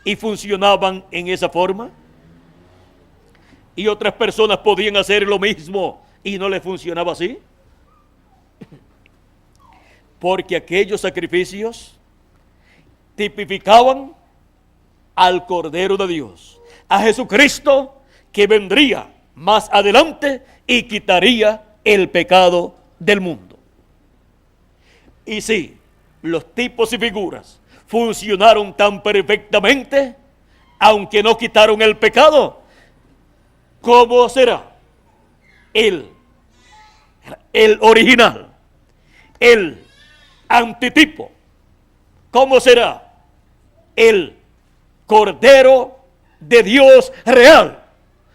y funcionaban en esa forma, y otras personas podían hacer lo mismo y no les funcionaba así. Porque aquellos sacrificios tipificaban al Cordero de Dios, a Jesucristo, que vendría más adelante y quitaría el pecado del mundo. Y sí, los tipos y figuras funcionaron tan perfectamente, aunque no quitaron el pecado. ¿Cómo será el original, el antitipo? ¿Cómo será el Cordero de Dios real?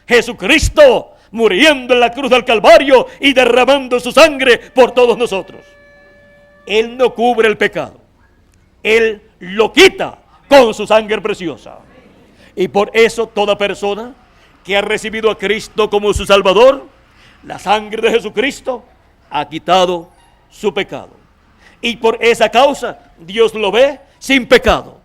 Jesucristo muriendo en la cruz del Calvario y derramando su sangre por todos nosotros. Él no cubre el pecado, Él lo quita con su sangre preciosa. Y por eso toda persona que ha recibido a Cristo como su Salvador, la sangre de Jesucristo ha quitado su pecado. y por esa causa Dios lo ve sin pecado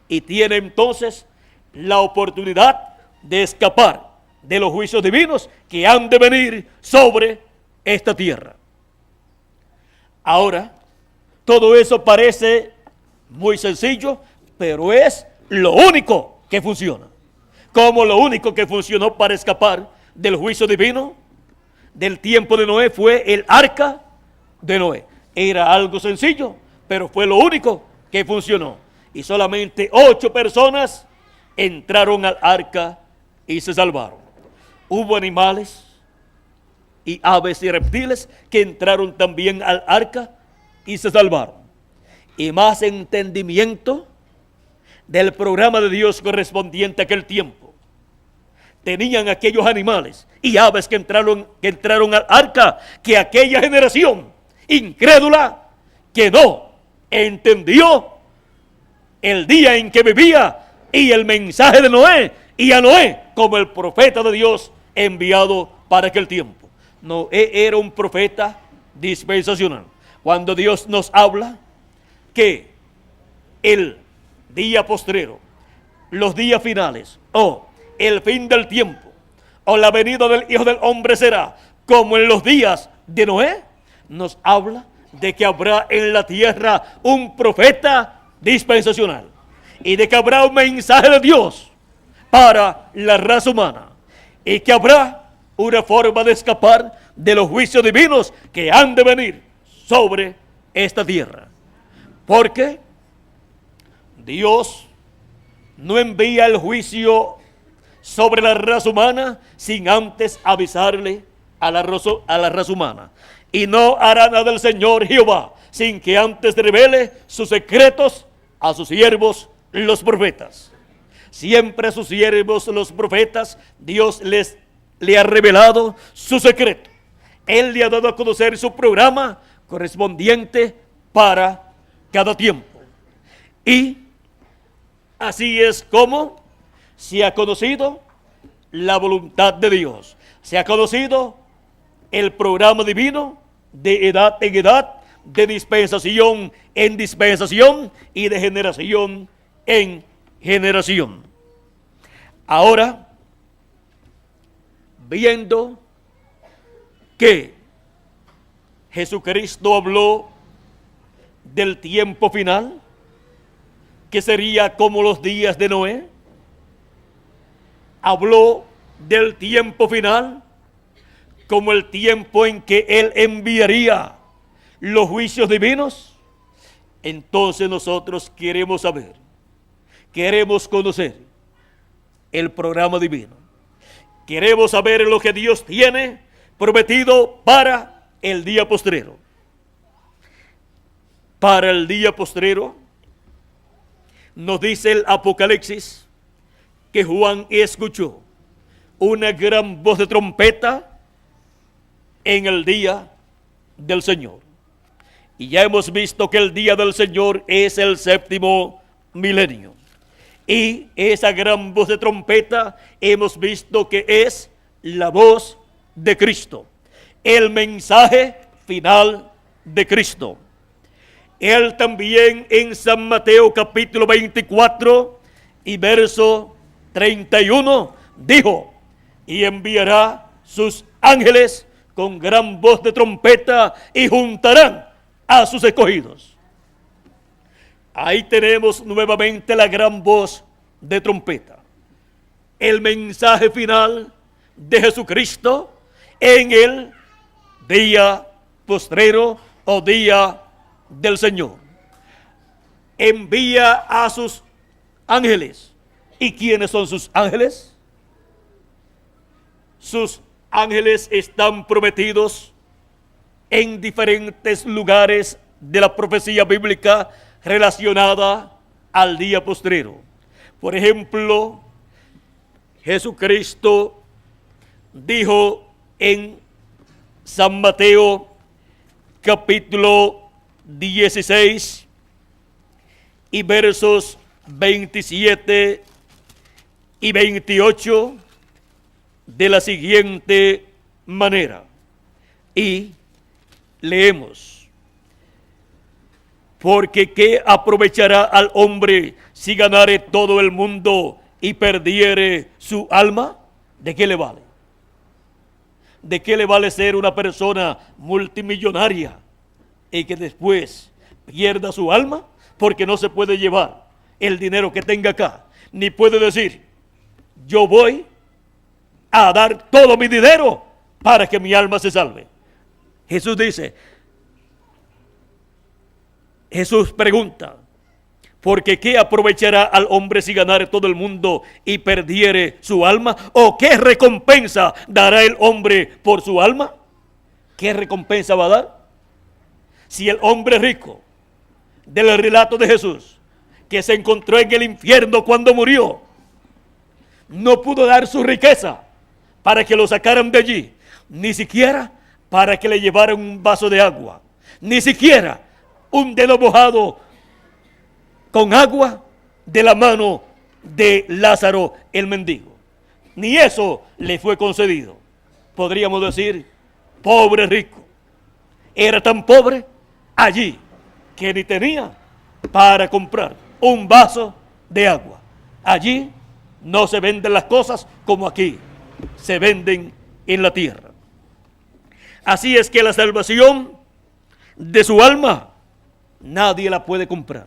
y tiene entonces la oportunidad de escapar de los juicios divinos que han de venir sobre esta tierra. Ahora, todo eso parece muy sencillo, pero es lo único que funciona. Como lo único que funcionó para escapar del juicio divino del tiempo de Noé fue el arca de Noé. Era algo sencillo, pero fue lo único que funcionó. Y solamente 8 personas entraron al arca y se salvaron. Hubo animales y aves y reptiles que entraron también al arca y se salvaron. Y más entendimiento del programa de Dios correspondiente a aquel tiempo tenían aquellos animales y aves que entraron al arca, que aquella generación incrédula que no entendió el día en que vivía y el mensaje de Noé, y a Noé como el profeta de Dios enviado para aquel tiempo. Noé era un profeta dispensacional. Cuando Dios nos habla que el día postrero, los días finales, o el fin del tiempo, o la venida del Hijo del Hombre será como en los días de Noé, nos habla de que habrá en la tierra un profeta dispensacional y de que habrá un mensaje de Dios para la raza humana y que habrá una forma de escapar de los juicios divinos que han de venir sobre esta tierra. Porque Dios no envía el juicio sobre la raza humana sin antes avisarle a la raza humana. Y no hará nada el Señor Jehová sin que antes revele sus secretos a sus siervos los profetas. Siempre a sus siervos los profetas Dios le ha revelado su secreto. Él le ha dado a conocer su programa correspondiente para cada tiempo. Y así es como se ha conocido la voluntad de Dios. Se ha conocido el programa divino de edad en edad, de dispensación en dispensación y de generación en generación. Ahora, viendo que Jesucristo habló del tiempo final, que sería como los días de Noé, habló del tiempo final como el tiempo en que Él enviaría los juicios divinos. Entonces nosotros queremos saber, queremos conocer el programa divino. Queremos saber lo que Dios tiene prometido para el día postrero. Para el día postrero, nos dice el Apocalipsis que Juan escuchó una gran voz de trompeta en el día del Señor. Y ya hemos visto que el día del Señor es el 7º milenio. Y esa gran voz de trompeta hemos visto que es la voz de Cristo, el mensaje final de Cristo. Él también en San Mateo capítulo 24 y verso 31 dijo: y enviará sus ángeles con gran voz de trompeta y juntarán a sus escogidos. Ahí tenemos nuevamente la gran voz de trompeta, el mensaje final de Jesucristo en el día postrero o día del Señor. Envía a sus ángeles. ¿Y quiénes son sus ángeles? Sus ángeles están prometidos en diferentes lugares de la profecía bíblica relacionada al día postrero. Por ejemplo, Jesucristo dijo en San Mateo capítulo 16 y versos 27 y 28 de la siguiente manera. Y leemos: Porque ¿qué aprovechará al hombre si ganare todo el mundo y perdiere su alma? ¿De qué le vale? ¿De qué le vale ser una persona multimillonaria y que después pierda su alma? Porque no se puede llevar el dinero que tenga acá, ni puede decir, yo voy a dar todo mi dinero para que mi alma se salve. Jesús pregunta, porque ¿qué aprovechará al hombre si ganare todo el mundo y perdiere su alma? ¿O qué recompensa dará el hombre por su alma? ¿Qué recompensa va a dar? Si el hombre rico del relato de Jesús, que se encontró en el infierno cuando murió, no pudo dar su riqueza para que lo sacaran de allí, ni siquiera para que le llevaran un vaso de agua, ni siquiera un dedo mojado con agua de la mano de Lázaro el mendigo. Ni eso le fue concedido. Podríamos decir, pobre rico. Era tan pobre allí que ni tenía para comprar un vaso de agua. Allí no se venden las cosas como aquí, se venden en la tierra. Así es que la salvación de su alma nadie la puede comprar.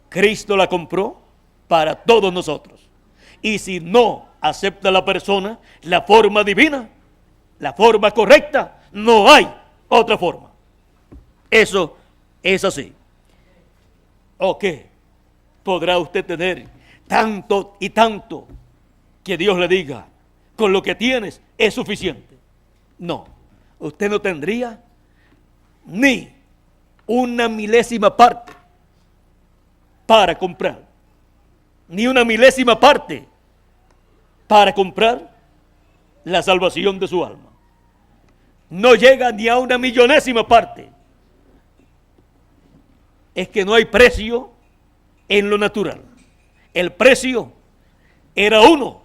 Cristo la compró para todos nosotros. Y si no acepta la persona la forma divina, la forma correcta, no hay otra forma. Eso es así. ¿O qué? ¿Podrá usted tener tanto y tanto que Dios le diga, con lo que tienes es suficiente? No, usted no tendría ni una milésima parte para comprar, ni una milésima parte para comprar la salvación de su alma. No llega ni a una millonésima parte. Es que no hay precio en lo natural. El precio era uno,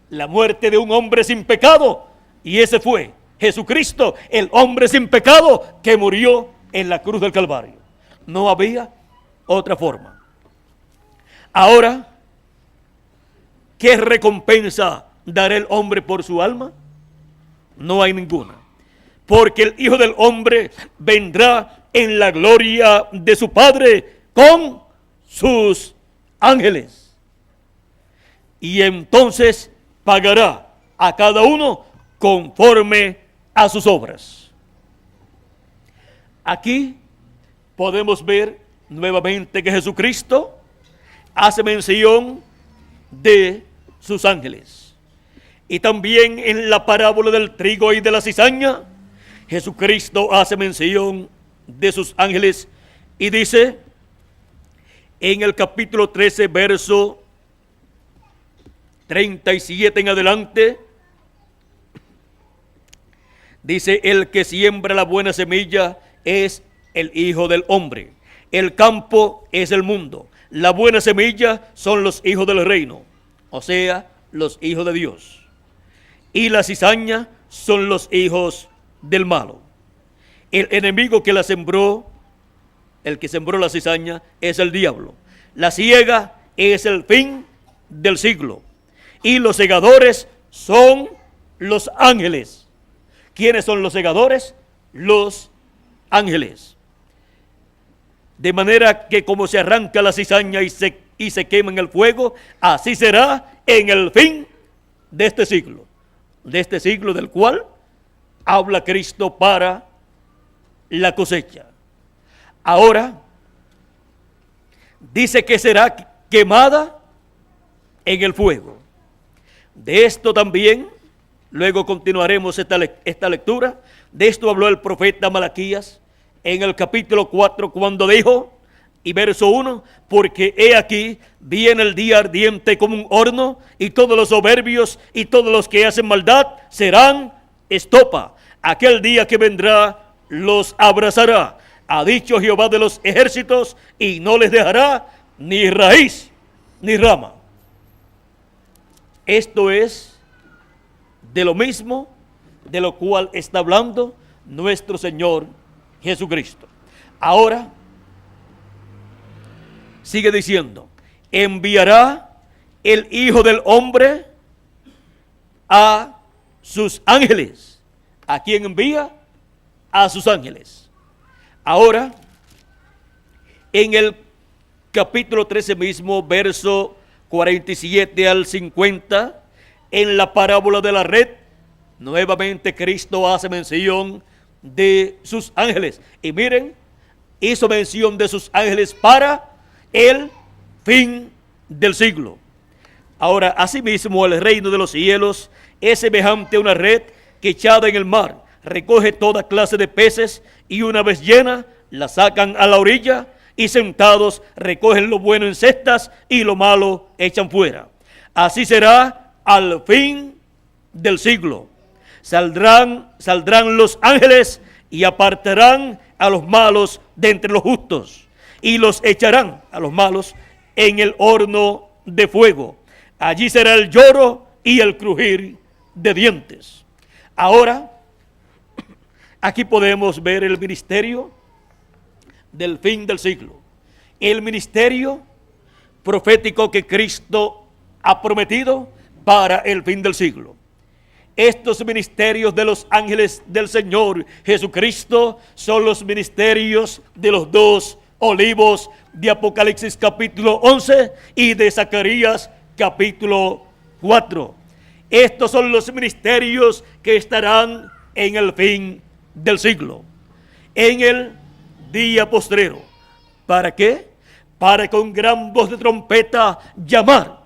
la muerte de un hombre sin pecado, y ese fue Jesucristo, el hombre sin pecado que murió en la cruz del Calvario. No había otra forma. Ahora, ¿qué recompensa dará el hombre por su alma? No hay ninguna. Porque el Hijo del Hombre vendrá en la gloria de su Padre con sus ángeles. Y entonces pagará a cada uno conforme a sus obras. Aquí podemos ver nuevamente que Jesucristo hace mención de sus ángeles. Y también en la parábola del trigo y de la cizaña, Jesucristo hace mención de sus ángeles y dice en el capítulo 13, verso 37 en adelante, dice, el que siembra la buena semilla es el Hijo del Hombre. El campo es el mundo. La buena semilla son los hijos del reino, o sea, los hijos de Dios. Y la cizaña son los hijos del malo. El enemigo que la sembró, el que sembró la cizaña, es el diablo. La siega es el fin del siglo. Y los segadores son los ángeles. ¿Quiénes son los segadores? Los ángeles. De manera que como se arranca la cizaña y se quema en el fuego, así será en el fin de este siglo. De este siglo del cual habla Cristo para la cosecha. Ahora, dice que será quemada en el fuego. De esto también, luego continuaremos esta lectura, de esto habló el profeta Malaquías en el capítulo 4 cuando dijo, y verso 1, porque he aquí viene el día ardiente como un horno, y todos los soberbios y todos los que hacen maldad serán estopa. Aquel día que vendrá los abrazará, ha dicho Jehová de los ejércitos, y no les dejará ni raíz ni rama. Esto es de lo mismo de lo cual está hablando nuestro Señor Jesucristo. Ahora, sigue diciendo, enviará el Hijo del Hombre a sus ángeles. ¿A quién envía? A sus ángeles. Ahora, en el capítulo 13 mismo, verso 47 al 50, en la parábola de la red, nuevamente Cristo hace mención de sus ángeles. Y miren, hizo mención de sus ángeles para el fin del siglo. Ahora, asimismo, el reino de los cielos es semejante a una red que echada en el mar recoge toda clase de peces, y una vez llena la sacan a la orilla, y sentados recogen lo bueno en cestas y lo malo echan fuera. Así será al fin del siglo. Saldrán los ángeles y apartarán a los malos de entre los justos, y los echarán a los malos en el horno de fuego. Allí será el lloro y el crujir de dientes. Ahora, aquí podemos ver el ministerio del fin del siglo. El ministerio profético que Cristo ha prometido para el fin del siglo. Estos ministerios de los ángeles del Señor Jesucristo son los ministerios de los dos olivos de Apocalipsis capítulo 11 y de Zacarías capítulo 4. Estos son los ministerios que estarán en el fin del siglo, en el día postrero. ¿Para qué? Para con gran voz de trompeta llamar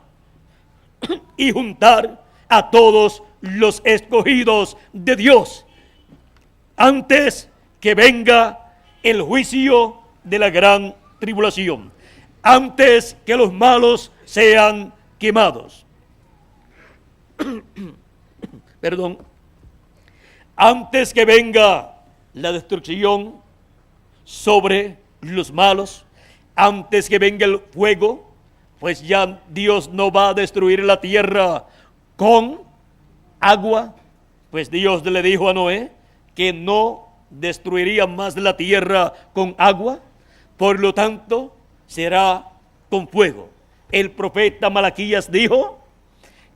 y juntar a todos los escogidos de Dios antes que venga el juicio de la gran tribulación, antes que los malos sean quemados. Perdón. Antes que venga la destrucción sobre los malos, antes que venga el fuego, pues ya Dios no va a destruir la tierra con agua, pues Dios le dijo a Noé que no destruiría más la tierra con agua, por lo tanto será con fuego. El profeta Malaquías dijo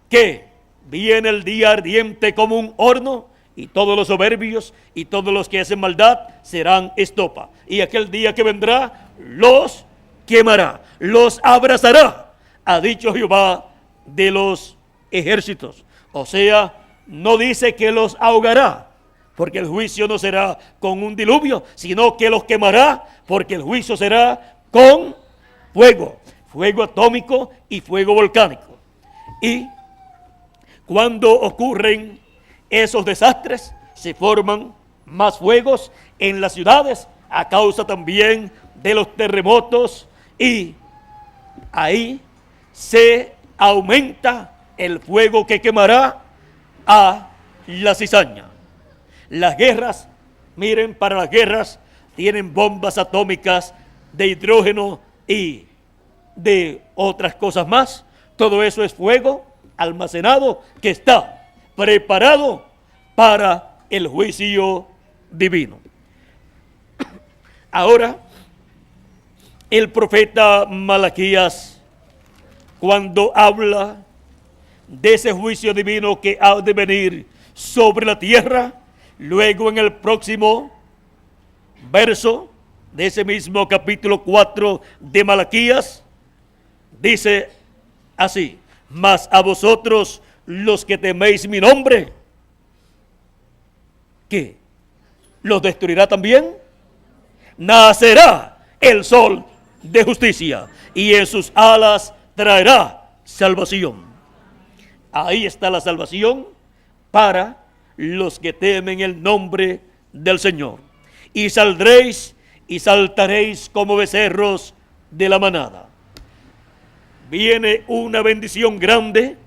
que viene el día ardiente como un horno, y todos los soberbios y todos los que hacen maldad serán estopa. Y aquel día que vendrá los quemará, los abrazará, ha dicho Jehová de los ejércitos. O sea, no dice que los ahogará, porque el juicio no será con un diluvio, sino que los quemará, porque el juicio será con fuego, fuego atómico y fuego volcánico. Y cuando ocurren esos desastres, se forman más fuegos en las ciudades a causa también de los terremotos, y ahí se aumenta el fuego que quemará a la cizaña. Las guerras, miren, para las guerras tienen bombas atómicas de hidrógeno y de otras cosas más. Todo eso es fuego almacenado que está preparado para el juicio divino. Ahora, el profeta Malaquías, cuando habla de ese juicio divino que ha de venir sobre la tierra, luego en el próximo verso de ese mismo capítulo 4 de Malaquías, dice así: mas a vosotros los que teméis mi nombre, ¿qué? ¿Los destruirá también? Nacerá el sol de justicia, y en sus alas traerá salvación. Ahí está la salvación para los que temen el nombre del Señor. Y saldréis y saltaréis como becerros de la manada. Viene una bendición grande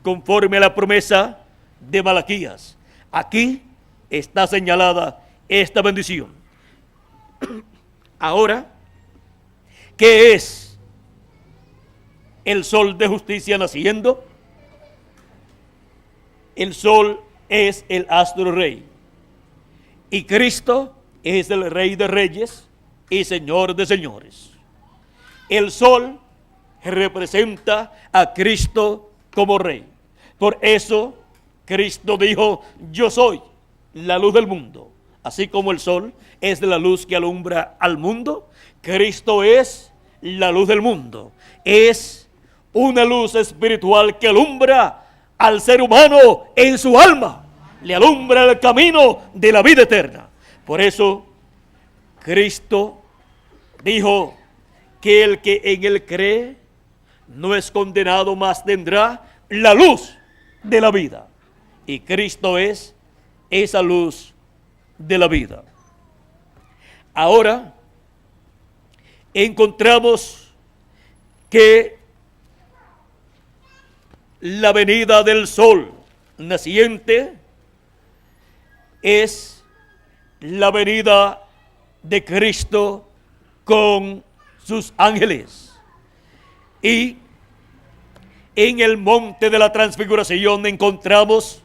conforme a la promesa de Malaquías. Aquí está señalada esta bendición. Ahora, ¿qué es el sol de justicia naciendo? El sol es el astro rey, y Cristo es el Rey de reyes y Señor de señores. El sol representa a Cristo como Rey. Por eso Cristo dijo: yo soy la luz del mundo. Así como el sol es la luz que alumbra al mundo, Cristo es la luz del mundo. Es una luz espiritual que alumbra al ser humano en su alma, le alumbra el camino de la vida eterna. Por eso Cristo dijo que el que en él cree no es condenado, mas tendrá la luz de la vida. Y Cristo es esa luz de la vida. Ahora encontramos que la venida del sol naciente es la venida de Cristo con sus ángeles. Y en el monte de la transfiguración encontramos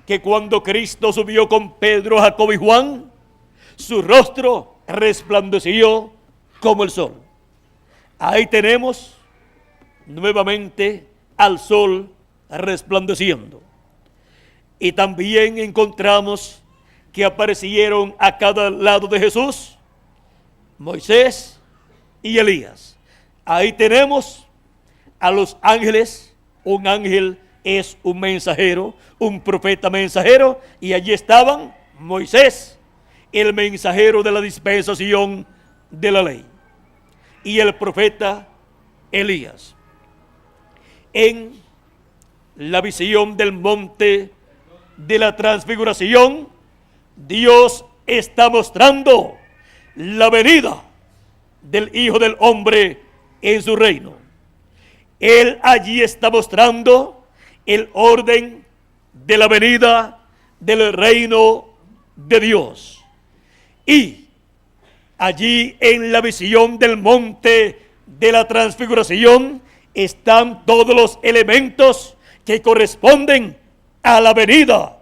que cuando Cristo subió con Pedro, Jacobo y Juan, su rostro resplandeció como el sol. Ahí tenemos nuevamente al sol resplandeciendo. Y también encontramos que aparecieron a cada lado de Jesús Moisés y Elías. Ahí tenemos a los ángeles. Un ángel es un mensajero, un profeta mensajero, y allí estaban Moisés, el mensajero de la dispensación de la ley, y el profeta Elías. En la visión del monte de la transfiguración, Dios está mostrando la venida del Hijo del Hombre en su reino. Él allí está mostrando el orden de la venida del reino de Dios. Y allí en la visión del monte de la transfiguración están todos los elementos que corresponden a la venida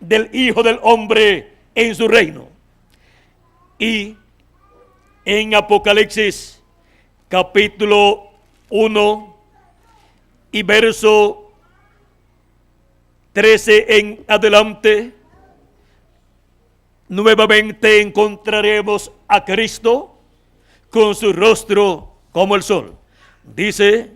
del Hijo del Hombre en su reino. Y en Apocalipsis capítulo 1 y verso 13 en adelante, nuevamente encontraremos a Cristo con su rostro como el sol. Dice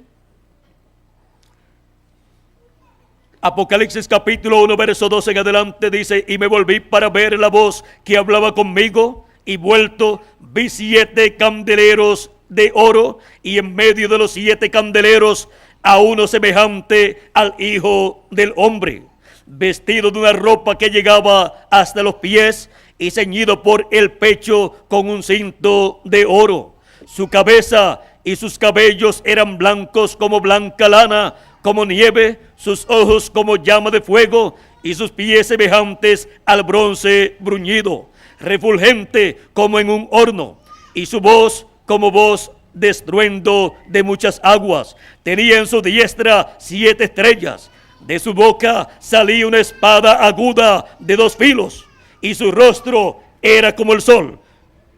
Apocalipsis capítulo 1 verso 12 en adelante, dice: y me volví para ver la voz que hablaba conmigo, y vuelto vi 7 candeleros de oro, y en medio de los 7 candeleros a uno semejante al Hijo del Hombre, vestido de una ropa que llegaba hasta los pies y ceñido por el pecho con un cinto de oro. Su cabeza y sus cabellos eran blancos como blanca lana, como nieve, sus ojos como llama de fuego, y sus pies semejantes al bronce bruñido, refulgente como en un horno, y su voz como voz de estruendo de muchas aguas. Tenía en su diestra 7 estrellas, de su boca salía una espada aguda de 2 filos, y su rostro era como el sol,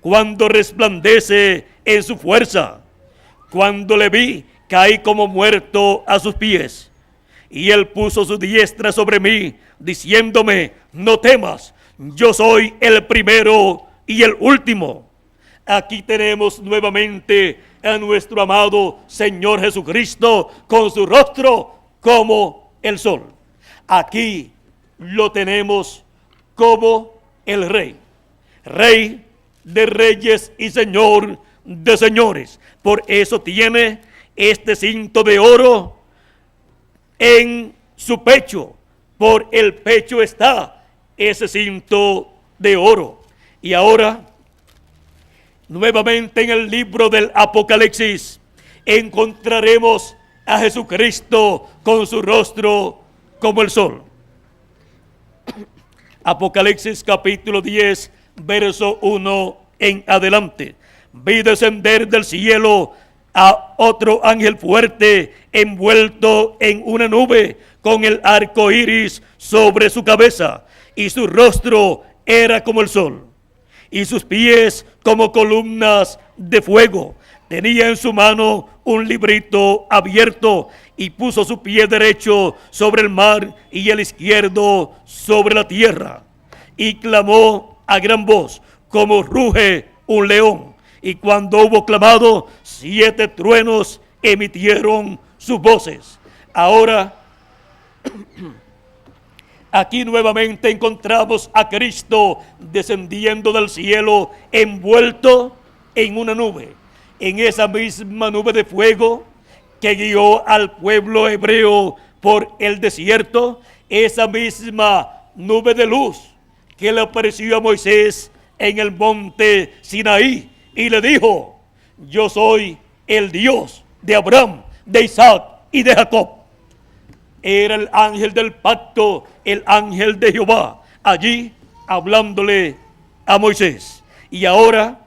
cuando resplandece en su fuerza. Cuando le vi, caí como muerto a sus pies, y él puso su diestra sobre mí, diciéndome: no temas, yo soy el primero y el último. Aquí tenemos nuevamente a nuestro amado Señor Jesucristo con su rostro como el sol. Aquí lo tenemos como el Rey, Rey de reyes y Señor de señores. Por eso tiene este cinto de oro en su pecho. Por el pecho está ese cinto de oro. Y ahora, nuevamente en el libro del Apocalipsis, encontraremos a Jesucristo con su rostro como el sol. Apocalipsis capítulo 10, verso 1 en adelante. Vi descender del cielo a otro ángel fuerte, envuelto en una nube, con el arco iris sobre su cabeza, y su rostro era como el sol, y sus pies como columnas de fuego. tenía en su mano un librito abierto y puso su pie derecho sobre el mar y el izquierdo sobre la tierra. Y clamó a gran voz, como ruge un león. Y cuando hubo clamado, 7 truenos emitieron sus voces. Ahora, aquí nuevamente encontramos a Cristo descendiendo del cielo, envuelto en una nube. En esa misma nube de fuego que guió al pueblo hebreo por el desierto, esa misma nube de luz que le apareció a Moisés en el monte Sinaí y le dijo: yo soy el Dios de Abraham, de Isaac y de Jacob. Era el ángel del pacto, el ángel de Jehová, allí hablándole a Moisés. Y ahora,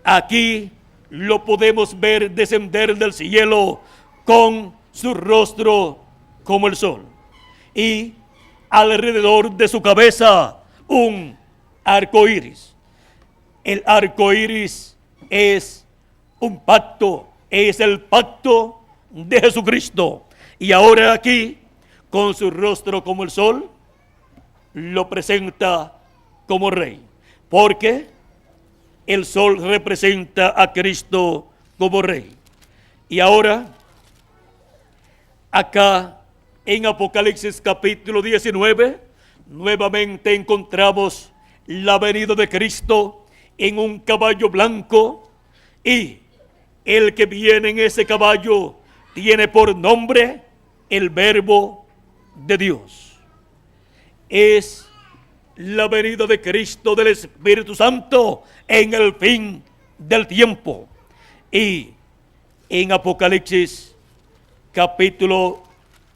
aquí lo podemos ver descender del cielo con su rostro como el sol. Y alrededor de su cabeza un arco iris. El arco iris es un pacto, es el pacto de Jesucristo. Y ahora aquí, con su rostro como el sol, lo presenta como rey. Porque el sol representa a Cristo como rey. Y ahora, acá en Apocalipsis capítulo 19, nuevamente encontramos la venida de Cristo en un caballo blanco, y el que viene en ese caballo tiene por nombre el Verbo de Dios. Es la venida de Cristo, del Espíritu Santo, en el fin del tiempo. Y en Apocalipsis capítulo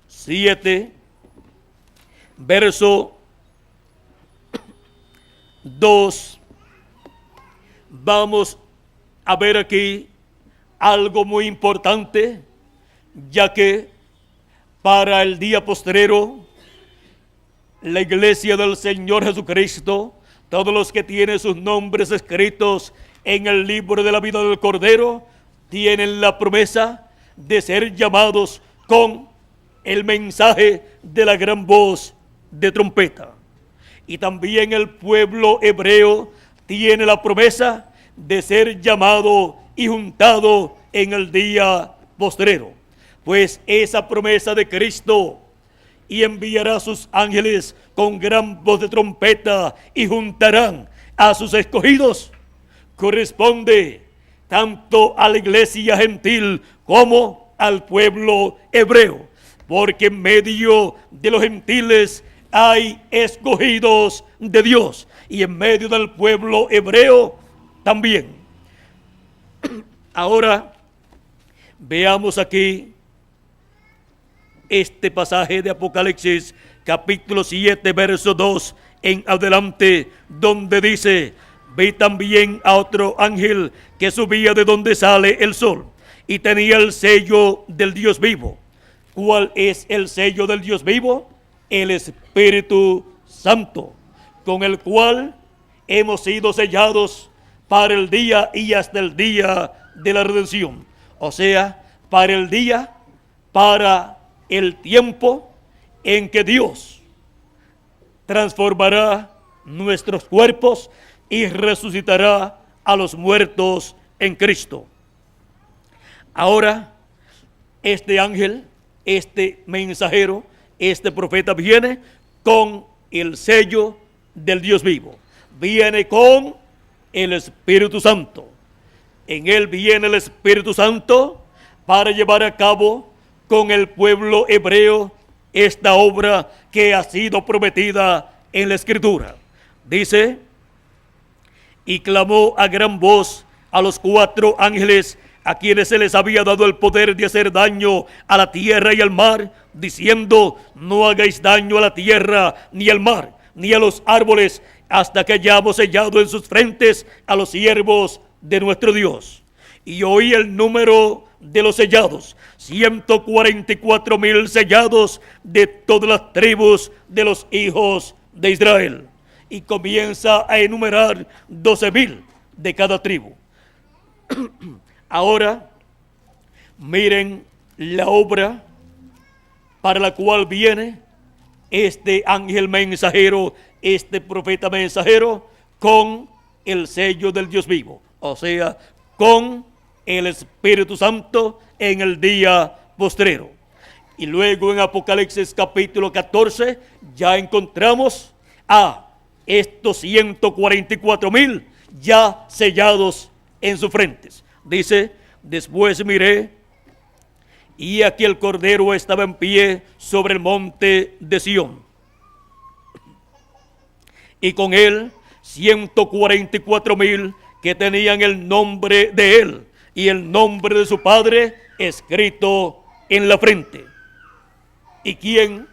7, verso 2, vamos a ver aquí algo muy importante, ya que para el día postrero, la iglesia del Señor Jesucristo, todos los que tienen sus nombres escritos en el libro de la vida del Cordero, tienen la promesa de ser llamados con el mensaje de la gran voz de trompeta. Y también el pueblo hebreo tiene la promesa de ser llamado y juntado en el día postrero. Pues esa promesa de Cristo, y enviará a sus ángeles con gran voz de trompeta y juntarán a sus escogidos, corresponde tanto a la iglesia gentil como al pueblo hebreo, porque en medio de los gentiles hay escogidos de Dios, y en medio del pueblo hebreo también. Ahora veamos aquí este pasaje de Apocalipsis capítulo 7, verso 2 en adelante, donde dice: vi también a otro ángel que subía de donde sale el sol, y tenía el sello del Dios vivo. ¿Cuál es el sello del Dios vivo? El Espíritu Santo, con el cual hemos sido sellados para el día y hasta el día de la redención. O sea, para el día, para el tiempo en que Dios transformará nuestros cuerpos y resucitará a los muertos en Cristo. Ahora, este ángel, este mensajero, este profeta viene con el sello del Dios vivo. Viene con el Espíritu Santo. En él viene el Espíritu Santo para llevar a cabo con el pueblo hebreo esta obra que ha sido prometida en la Escritura. Dice: y clamó a gran voz a los 4 ángeles a quienes se les había dado el poder de hacer daño a la tierra y al mar, diciendo: no hagáis daño a la tierra, ni al mar, ni a los árboles, hasta que hayamos sellado en sus frentes a los siervos de nuestro Dios. Y oí el número de los sellados: 144,000 sellados de todas las tribus de los hijos de Israel. Y comienza a enumerar 12,000 de cada tribu. Ahora, miren la obra para la cual viene este ángel mensajero, este profeta mensajero, con el sello del Dios vivo, o sea, con el Espíritu Santo en el día postrero. Y luego en Apocalipsis capítulo 14 ya encontramos a estos 144,000 ya sellados en sus frentes. Dice: después miré, y aquí el Cordero estaba en pie sobre el monte de Sión, y con él 144,000 que tenían el nombre de él y el nombre de su Padre escrito en la frente. ¿Y quién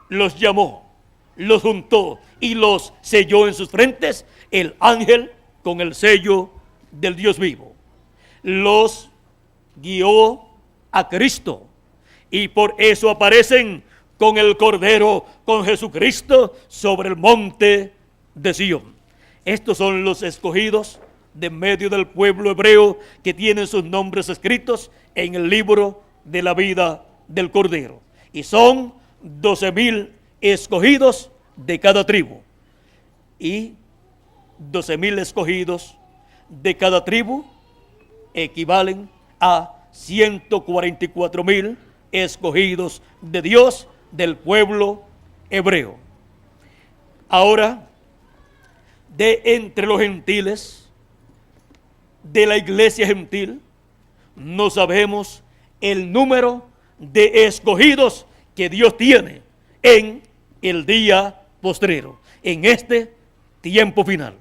los llamó, los juntó y los selló en sus frentes? El ángel con el sello del Dios vivo. Los guió a Cristo, y por eso aparecen con el Cordero, con Jesucristo, sobre el monte de Sión. Estos son los escogidos de medio del pueblo hebreo que tienen sus nombres escritos en el libro de la vida del Cordero. Y son 12,000 escogidos de cada tribu. Y 12,000 escogidos de cada tribu equivalen a 144,000 escogidos de Dios del pueblo hebreo. Ahora, de entre los gentiles, de la iglesia gentil, no sabemos el número de escogidos que Dios tiene en el día postrero, en este tiempo final.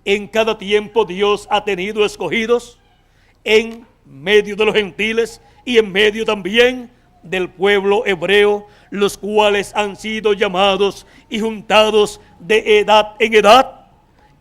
En cada tiempo Dios ha tenido escogidos en medio de los gentiles y en medio también del pueblo hebreo, los cuales han sido llamados y juntados de edad en edad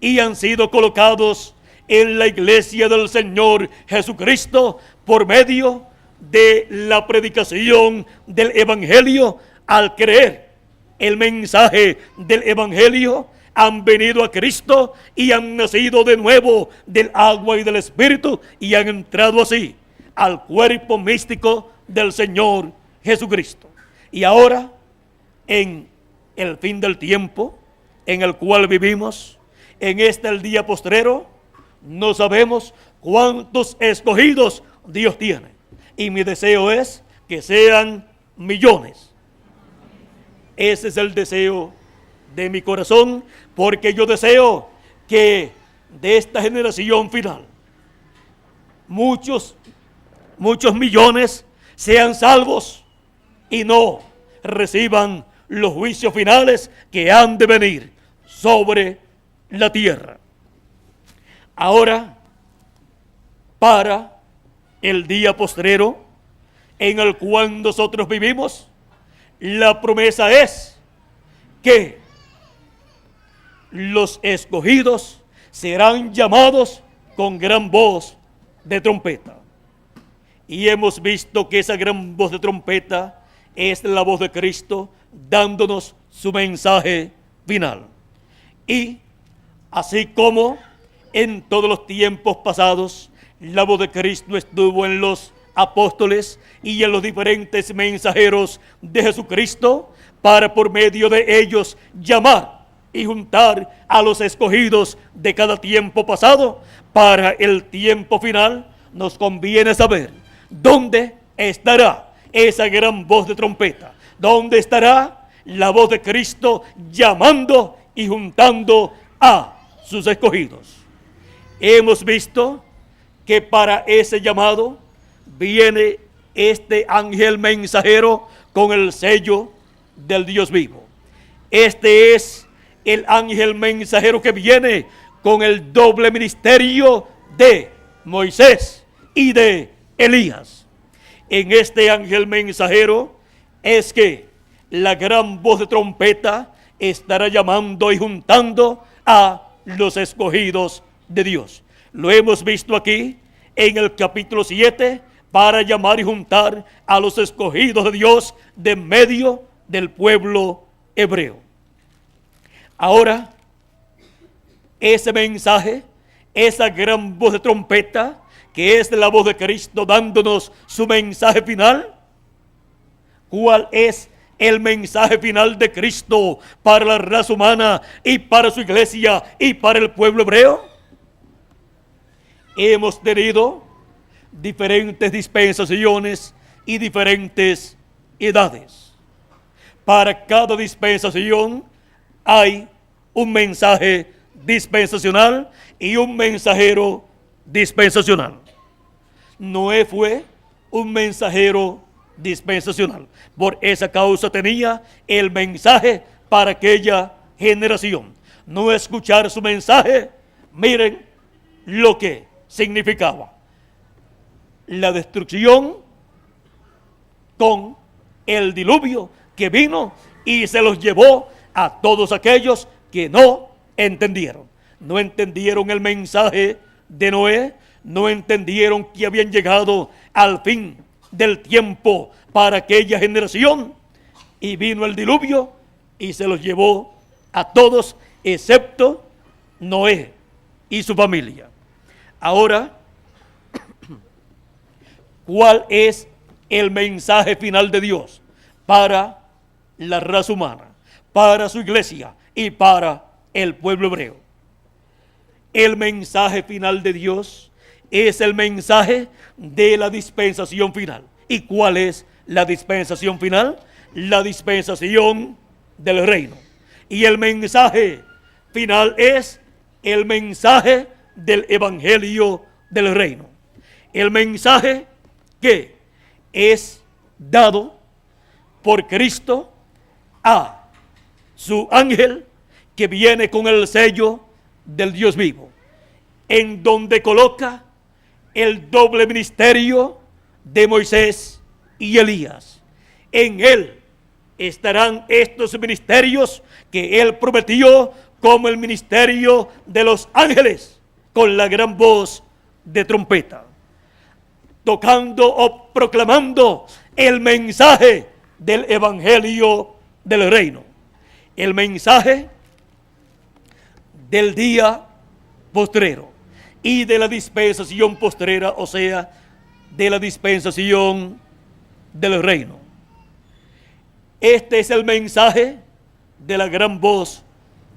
y han sido colocados en la iglesia del Señor Jesucristo por medio de la predicación del Evangelio. Al creer el mensaje del Evangelio, han venido a Cristo y han nacido de nuevo del agua y del Espíritu, y han entrado así al cuerpo místico del Señor Jesucristo. Y ahora, en el fin del tiempo en el cual vivimos, en el día postrero, no sabemos cuántos escogidos Dios tiene. Y mi deseo es que sean millones. Ese es el deseo de mi corazón, porque yo deseo que de esta generación final muchos millones sean salvos y no reciban los juicios finales que han de venir sobre la tierra. Ahora, para el día postrero en el cual nosotros vivimos, la promesa es que los escogidos serán llamados con gran voz de trompeta. Y hemos visto que esa gran voz de trompeta es la voz de Cristo dándonos su mensaje final. Y así como en todos los tiempos pasados la voz de Cristo estuvo en los apóstoles y en los diferentes mensajeros de Jesucristo, para por medio de ellos llamar y juntar a los escogidos de cada tiempo pasado, para el tiempo final nos conviene saber dónde estará esa gran voz de trompeta, dónde estará la voz de Cristo llamando y juntando a sus escogidos. Hemos visto que para ese llamado viene este ángel mensajero con el sello del Dios vivo. Este es el ángel mensajero que viene con el doble ministerio de Moisés y de Elías. En este ángel mensajero es que la gran voz de trompeta estará llamando y juntando a los escogidos de Dios. Lo hemos visto aquí en el capítulo 7, para llamar y juntar a los escogidos de Dios de medio del pueblo hebreo. Ahora, ese mensaje, esa gran voz de trompeta que es la voz de Cristo dándonos su mensaje final. ¿Cuál es el mensaje final de Cristo para la raza humana y para su iglesia y para el pueblo hebreo? Hemos tenido diferentes dispensaciones y diferentes edades. Para cada dispensación hay un mensaje dispensacional y un mensajero dispensacional. Noé fue un mensajero dispensacional. Por esa causa tenía el mensaje para aquella generación. No escuchar su mensaje, miren lo que significaba: la destrucción con el diluvio que vino y se los llevó a todos aquellos que no entendieron. No entendieron el mensaje de Noé, no entendieron que habían llegado al fin del tiempo para aquella generación, y vino el diluvio y se los llevó a todos excepto Noé y su familia. Ahora, ¿cuál es el mensaje final de Dios para la raza humana, para su iglesia y para el pueblo hebreo? El mensaje final de Dios es el mensaje de la dispensación final. ¿Y cuál es la dispensación final? La dispensación del reino. Y el mensaje final es el mensaje del evangelio del reino. El mensaje que es dado por Cristo a su ángel que viene con el sello del Dios vivo, en donde coloca el doble ministerio de Moisés y Elías. En él estarán estos ministerios que él prometió, como el ministerio de los ángeles, con la gran voz de trompeta, tocando o proclamando el mensaje del evangelio del reino, el mensaje del día postrero y de la dispensación postrera, o sea, de la dispensación del reino. Este es el mensaje de la gran voz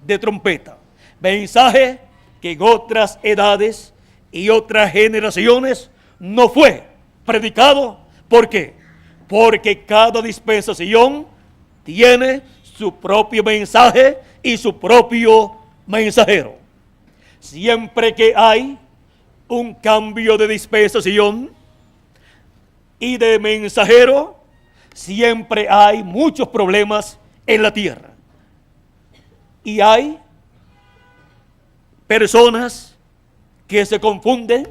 de trompeta, mensaje que en otras edades y otras generaciones no fue predicado. ¿Por qué? Porque cada dispensación tiene su propio mensaje y su propio mensajero. Siempre que hay un cambio de dispensación y de mensajero, siempre hay muchos problemas en la tierra. Y hay personas que se confunden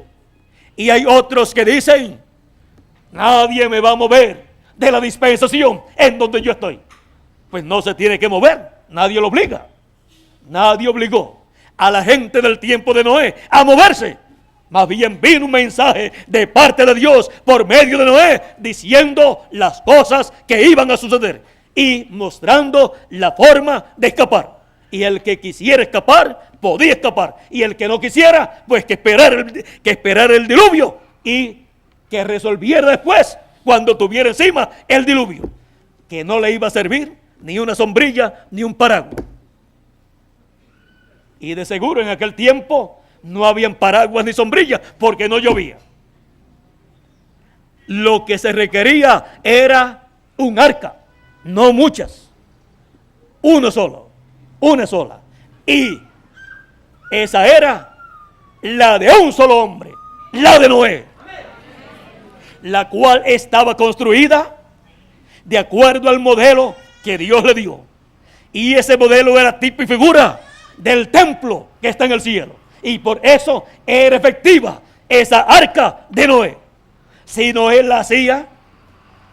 y hay otros que dicen: nadie me va a mover de la dispensación en donde yo estoy. Pues no se tiene que mover, nadie lo obliga. Nadie obligó a la gente del tiempo de Noé a moverse. Más bien vino un mensaje de parte de Dios por medio de Noé, diciendo las cosas que iban a suceder y mostrando la forma de escapar. Y el que quisiera escapar, podía escapar. Y el que no quisiera, pues que esperara el diluvio y que resolviera después, cuando tuviera encima el diluvio, que no le iba a servir ni una sombrilla ni un paraguas. Y de seguro en aquel tiempo no habían paraguas ni sombrillas porque no llovía. Lo que se requería era un arca, no muchas, uno solo, una sola. Y esa era la de un solo hombre, la de Noé, la cual estaba construida de acuerdo al modelo que Dios le dio. Y ese modelo era tipo y figura del templo que está en el cielo. Y por eso era efectiva esa arca de Noé. Si Noé la hacía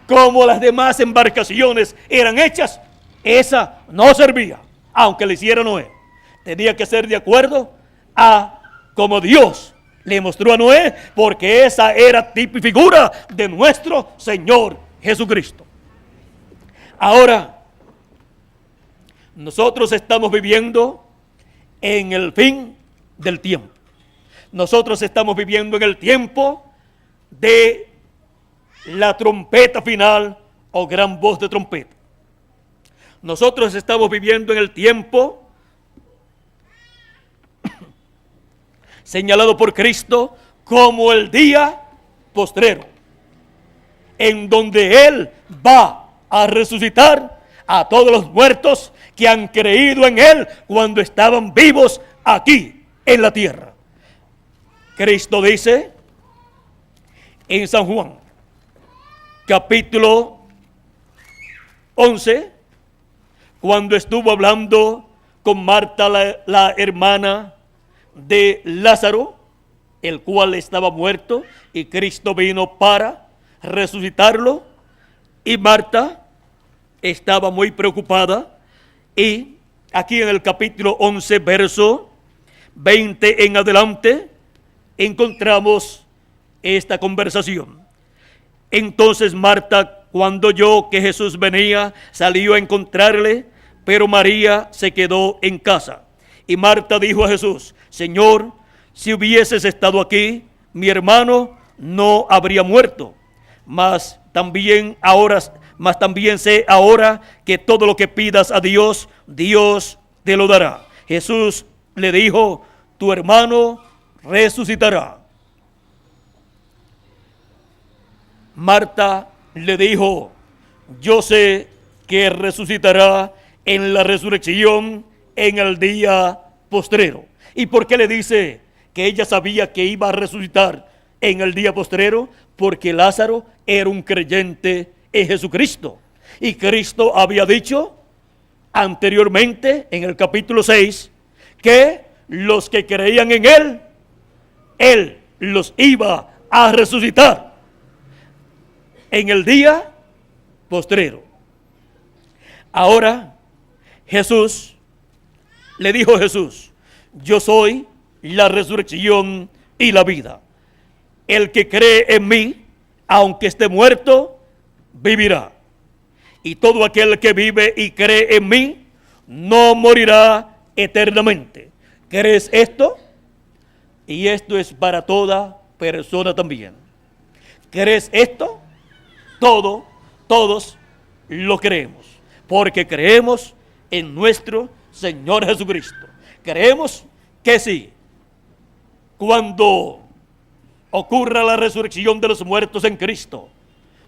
como las demás embarcaciones eran hechas, esa no servía, aunque la hiciera Noé. Tenía que ser de acuerdo a como Dios le mostró a Noé, porque esa era tipo y figura de nuestro Señor Jesucristo. Ahora, nosotros estamos viviendo en el fin del tiempo. nosotros estamos viviendo en el tiempo de la trompeta final o gran voz de trompeta. Nosotros estamos viviendo en el tiempo señalado por Cristo como el día postrero, en donde Él va a resucitar a todos los muertos que han creído en Él cuando estaban vivos aquí en la tierra. Cristo dice en San Juan, capítulo 11, cuando estuvo hablando con Marta, la hermana de Lázaro, el cual estaba muerto, y Cristo vino para resucitarlo, y Marta estaba muy preocupada. Y aquí en el capítulo 11, verso 20 en adelante, encontramos esta conversación. Entonces Marta, cuando oyó que Jesús venía, salió a encontrarle, pero María se quedó en casa. Y Marta dijo a Jesús: Señor, si hubieses estado aquí, mi hermano no habría muerto. Mas también sé ahora que todo lo que pidas a Dios, Dios te lo dará. Jesús le dijo: tu hermano resucitará. Marta le dijo: yo sé que resucitará en la resurrección en el día postrero. ¿Y por qué le dice que ella sabía que iba a resucitar en el día postrero? Porque Lázaro era un creyente en Jesucristo. Y Cristo había dicho anteriormente en el capítulo 6 que los que creían en Él los iba a resucitar en el día postrero. Ahora Jesús, le dijo Jesús: yo soy la resurrección y la vida. El que cree en mí, aunque esté muerto, vivirá. Y todo aquel que vive y cree en mí, no morirá eternamente. ¿Crees esto? Y esto es para toda persona también. ¿Crees esto? Todos lo creemos, porque creemos en nuestro Señor Jesucristo. Creemos que sí, cuando ocurra la resurrección de los muertos en Cristo,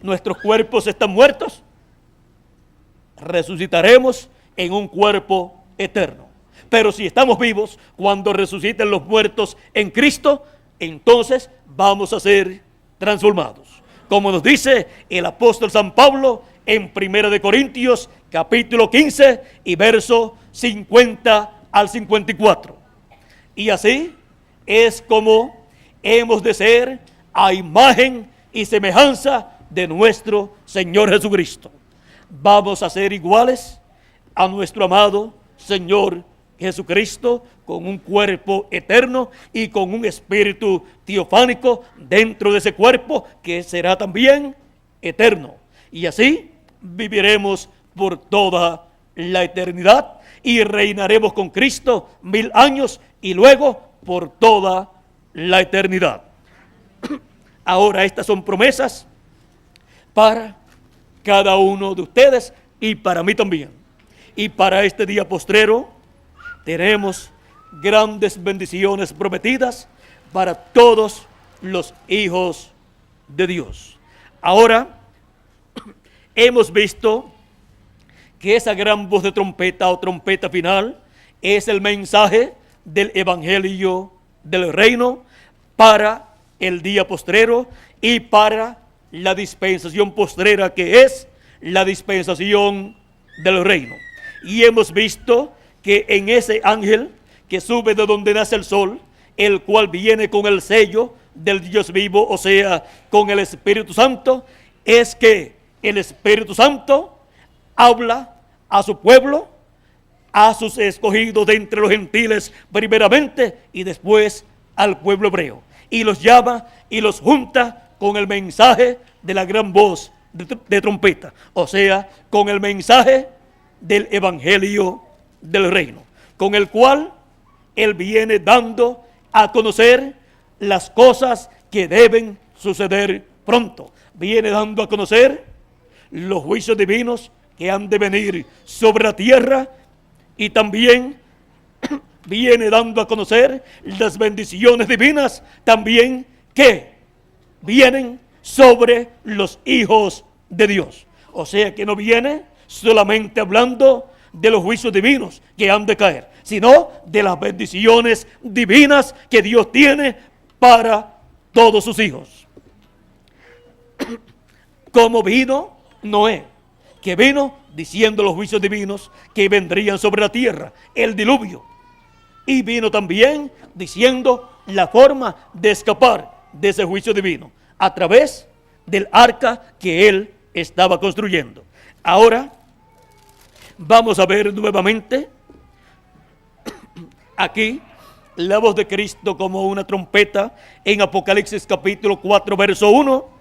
nuestros cuerpos están muertos, resucitaremos en un cuerpo eterno. Pero si estamos vivos, cuando resuciten los muertos en Cristo, entonces vamos a ser transformados. Como nos dice el apóstol San Pablo en 1 Corintios capítulo 15 y verso 50 al 54. Y así es como hemos de ser a imagen y semejanza de nuestro Señor Jesucristo. Vamos a ser iguales a nuestro amado Señor Jesucristo, con un cuerpo eterno y con un espíritu teofánico dentro de ese cuerpo que será también eterno. Y así viviremos por toda la eternidad y reinaremos con Cristo 1000 años y luego por toda la eternidad. Ahora, estas son promesas para cada uno de ustedes y para mí también. Y para este día postrero tenemos grandes bendiciones prometidas para todos los hijos de Dios. Ahora hemos visto que esa gran voz de trompeta o trompeta final es el mensaje del evangelio del reino para el día postrero y para la dispensación postrera, que es la dispensación del reino. Y hemos visto que en ese ángel que sube de donde nace el sol, el cual viene con el sello del Dios vivo, o sea, con el Espíritu Santo, es que el Espíritu Santo habla a su pueblo, a sus escogidos de entre los gentiles primeramente y después al pueblo hebreo, y los llama y los junta con el mensaje de la gran voz de trompeta, o sea, con el mensaje del evangelio del reino, con el cual Él viene dando a conocer las cosas que deben suceder pronto. Viene dando a conocer los juicios divinos que han de venir sobre la tierra, y también viene dando a conocer las bendiciones divinas también que vienen sobre los hijos de Dios. O sea que no viene solamente hablando de los juicios divinos que han de caer, sino de las bendiciones divinas que Dios tiene para todos sus hijos. Como vino Noé, que vino diciendo los juicios divinos que vendrían sobre la tierra, el diluvio, y vino también diciendo la forma de escapar de ese juicio divino a través del arca que él estaba construyendo. Ahora vamos a ver nuevamente aquí la voz de Cristo como una trompeta en Apocalipsis capítulo 4 verso 1.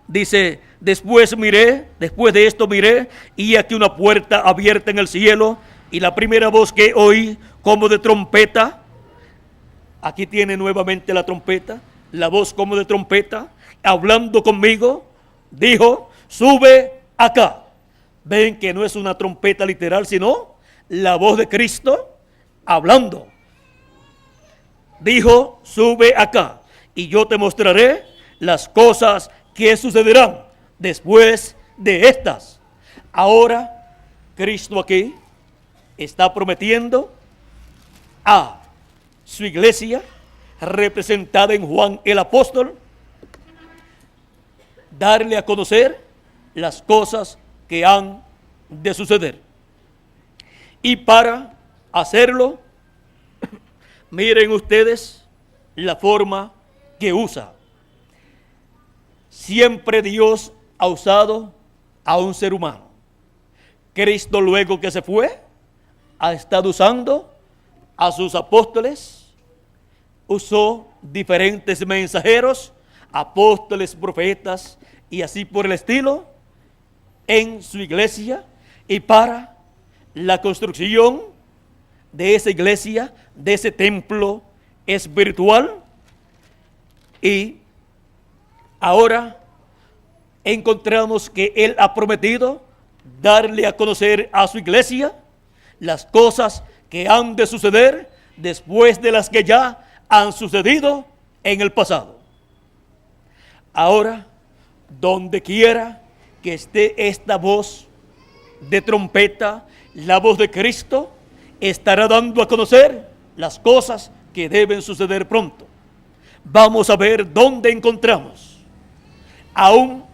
Dice, después de esto miré, y aquí una puerta abierta en el cielo, y la primera voz que oí como de trompeta, aquí tiene nuevamente la trompeta, la voz como de trompeta, hablando conmigo, dijo, sube acá. Ven que no es una trompeta literal, sino la voz de Cristo hablando. Dijo, sube acá, y yo te mostraré las cosas que sucederán después de estas. Ahora, Cristo aquí está prometiendo a su iglesia, representada en Juan el apóstol, darle a conocer las cosas que han de suceder. Y para hacerlo, miren ustedes la forma que usa. Siempre Dios ha usado a un ser humano. Cristo, luego que se fue, ha estado usando a sus apóstoles, usó diferentes mensajeros, apóstoles, profetas y así por el estilo, en su iglesia, y para la construcción de esa iglesia, de ese templo espiritual. Y ahora encontramos que Él ha prometido darle a conocer a su iglesia las cosas que han de suceder después de las que ya han sucedido en el pasado. Ahora, donde quiera que esté esta voz de trompeta, la voz de Cristo estará dando a conocer las cosas que deben suceder pronto. Vamos a ver dónde encontramos a un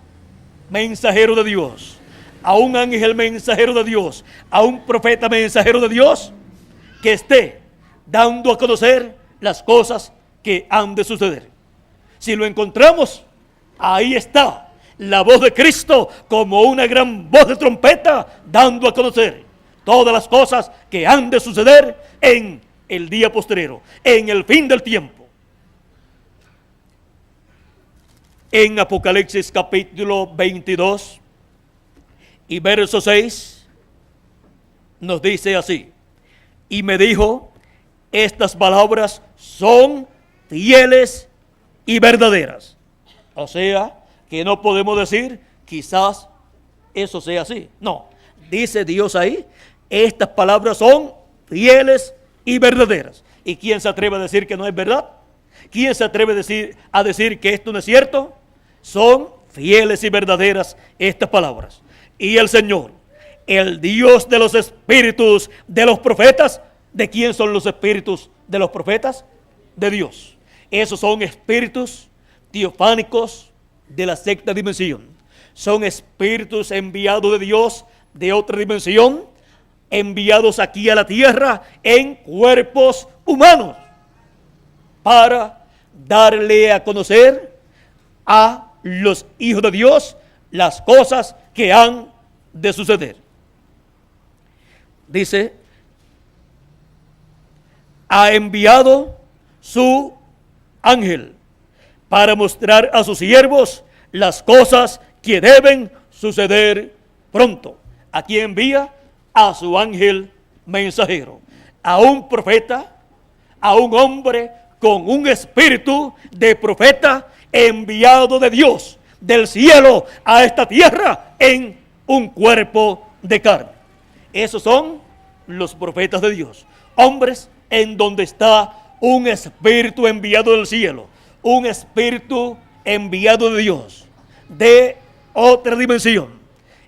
mensajero de Dios, a un ángel mensajero de Dios, a un profeta mensajero de Dios que esté dando a conocer las cosas que han de suceder. Si lo encontramos, ahí está la voz de Cristo como una gran voz de trompeta dando a conocer todas las cosas que han de suceder en el día postrero, en el fin del tiempo. En Apocalipsis capítulo 22 y verso 6 nos dice así: y me dijo, estas palabras son fieles y verdaderas. O sea, que no podemos decir, quizás eso sea así. No, dice Dios ahí, estas palabras son fieles y verdaderas. ¿Y quién se atreve a decir que no es verdad? ¿Quién se atreve a decir que esto no es cierto? Son fieles y verdaderas estas palabras. Y el Señor, el Dios de los espíritus de los profetas, ¿de quién son los espíritus de los profetas? De Dios. Esos son espíritus teofánicos de la sexta dimensión. Son espíritus enviados de Dios de otra dimensión, enviados aquí a la tierra en cuerpos humanos para darle a conocer a los hijos de Dios las cosas que han de suceder. Dice, ha enviado su ángel para mostrar a sus siervos las cosas que deben suceder pronto. ¿A quién envía? A su ángel mensajero, a un profeta, a un hombre con un espíritu de profeta enviado de Dios, del cielo a esta tierra en un cuerpo de carne. Esos son los profetas de Dios, hombres en donde está un espíritu enviado del cielo, un espíritu enviado de Dios, de otra dimensión.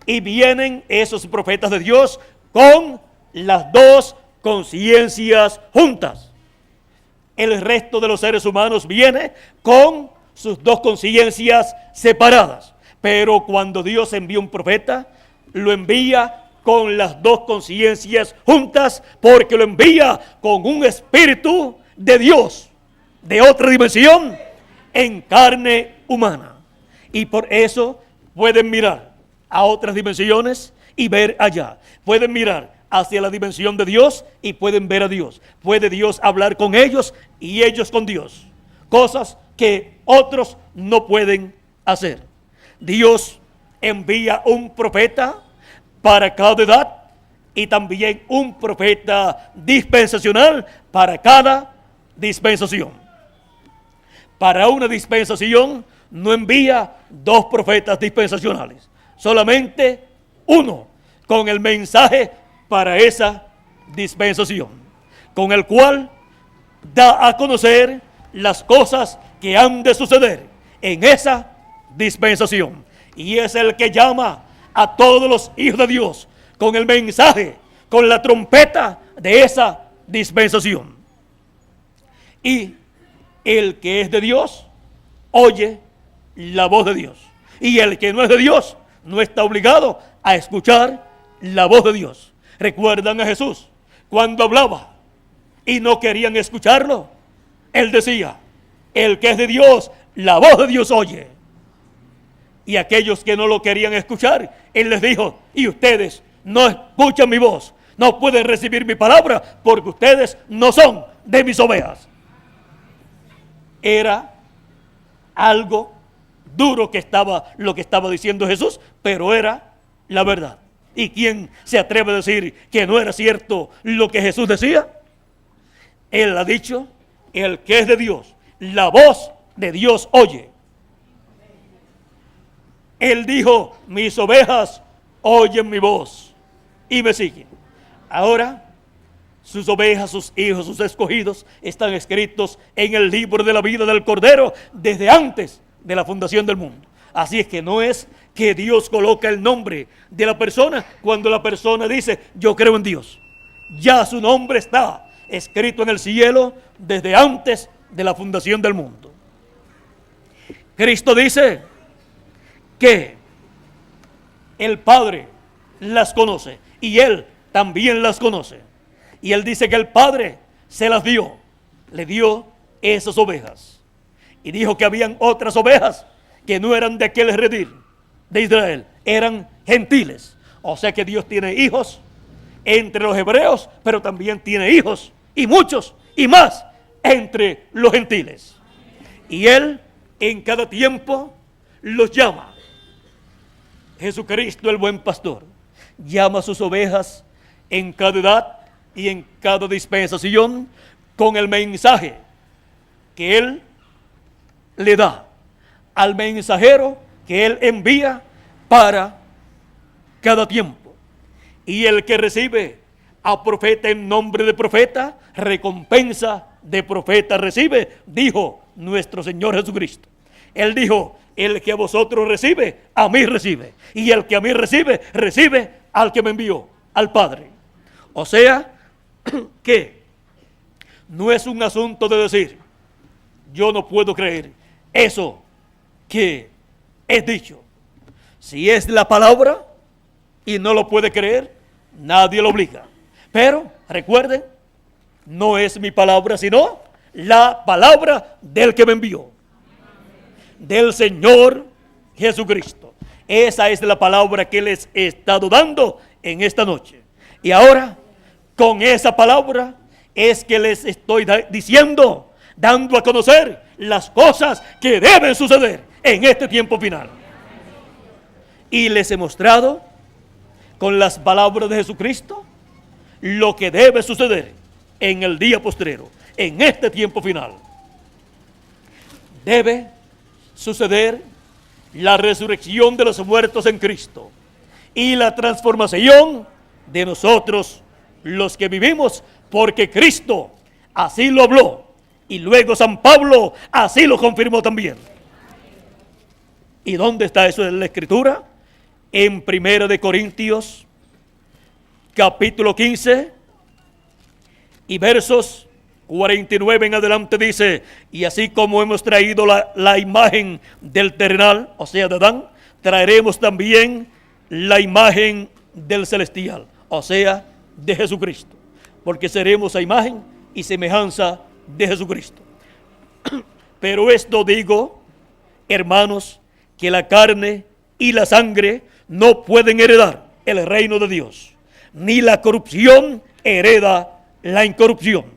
Y vienen esos profetas de Dios con las dos conciencias juntas. El resto de los seres humanos viene con sus dos conciencias separadas. Pero cuando Dios envía un profeta, lo envía con las dos conciencias juntas, porque lo envía con un espíritu de Dios, de otra dimensión, en carne humana. Y por eso pueden mirar a otras dimensiones y ver allá. Pueden mirar hacia la dimensión de Dios y pueden ver a Dios. Puede Dios hablar con ellos y ellos con Dios. Cosas que otros no pueden hacer. Dios envía un profeta para cada edad y también un profeta dispensacional para cada dispensación. Para una dispensación no envía dos profetas dispensacionales, solamente uno con el mensaje para esa dispensación, con el cual da a conocer las cosas que han de suceder en esa dispensación. Y es el que llama a todos los hijos de Dios con el mensaje, con la trompeta de esa dispensación. Y el que es de Dios oye la voz de Dios, y el que no es de Dios no está obligado a escuchar la voz de Dios. ¿Recuerdan a Jesús cuando hablaba y no querían escucharlo? Él decía: el que es de Dios, la voz de Dios oye. Y aquellos que no lo querían escuchar, Él les dijo: y ustedes no escuchan mi voz, no pueden recibir mi palabra, porque ustedes no son de mis ovejas. Era algo duro lo que estaba diciendo Jesús, pero era la verdad. ¿Y quién se atreve a decir que no era cierto lo que Jesús decía? Él ha dicho: el que es de Dios, la voz de Dios oye. Él dijo: mis ovejas oyen mi voz y me siguen. Ahora, sus ovejas, sus hijos, sus escogidos están escritos en el libro de la vida del Cordero desde antes de la fundación del mundo. Así es que no es que Dios coloca el nombre de la persona cuando la persona dice: yo creo en Dios. Ya su nombre está escrito en el cielo desde antes de la fundación del mundo. Cristo dice que el Padre las conoce y Él también las conoce. Y Él dice que el Padre se las dio, le dio esas ovejas. Y dijo que habían otras ovejas que no eran de aquel redil de Israel, eran gentiles. O sea que Dios tiene hijos entre los hebreos, pero también tiene hijos, y muchos, y más, entre los gentiles. Y Él en cada tiempo los llama. Jesucristo, el buen pastor, llama a sus ovejas en cada edad y en cada dispensación con el mensaje que Él le da al mensajero que Él envía para cada tiempo. Y el que recibe a profeta en nombre de profeta, recompensa de profeta recibe, dijo nuestro Señor Jesucristo. Él dijo: el que a vosotros recibe, a mí recibe. Y el que a mí recibe, recibe al que me envió, al Padre. O sea, que no es un asunto de decir: yo no puedo creer eso que es dicho. Si es la palabra y no lo puede creer, nadie lo obliga. Pero recuerden, no es mi palabra, sino la palabra del que me envió, del Señor Jesucristo. Esa es la palabra que les he estado dando en esta noche. Y ahora, con esa palabra es que les estoy diciendo, dando a conocer las cosas que deben suceder en este tiempo final. Y les he mostrado con las palabras de Jesucristo lo que debe suceder en el día postrero. en este tiempo final. Debe suceder la resurrección de los muertos en Cristo y la transformación de nosotros los que vivimos, porque Cristo así lo habló y luego San Pablo así lo confirmó también. ¿Y dónde está eso en la Escritura? En 1 Corintios capítulo 15 y versos 49 en adelante dice: y así como hemos traído la imagen del terrenal, o sea de Adán, traeremos también la imagen del celestial, o sea de Jesucristo, porque seremos a imagen y semejanza de Jesucristo. Pero esto digo, hermanos, que la carne y la sangre no pueden heredar el reino de Dios, ni la corrupción hereda la incorrupción.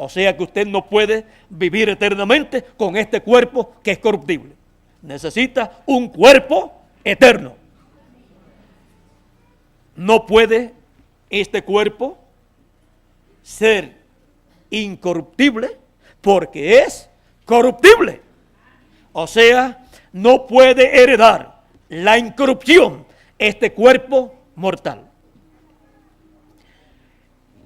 O sea que usted no puede vivir eternamente con este cuerpo que es corruptible. Necesita un cuerpo eterno. No puede este cuerpo ser incorruptible porque es corruptible. O sea, no puede heredar la incorrupción este cuerpo mortal.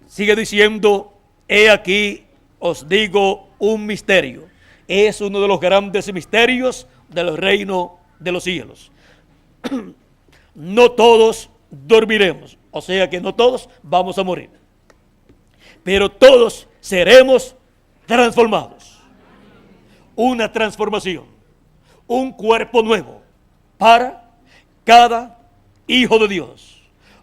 Sigue diciendo: he aquí os digo un misterio. Es uno de los grandes misterios del reino de los cielos. No todos dormiremos, o sea que no todos vamos a morir, pero todos seremos transformados. Una transformación, un cuerpo nuevo para cada hijo de Dios.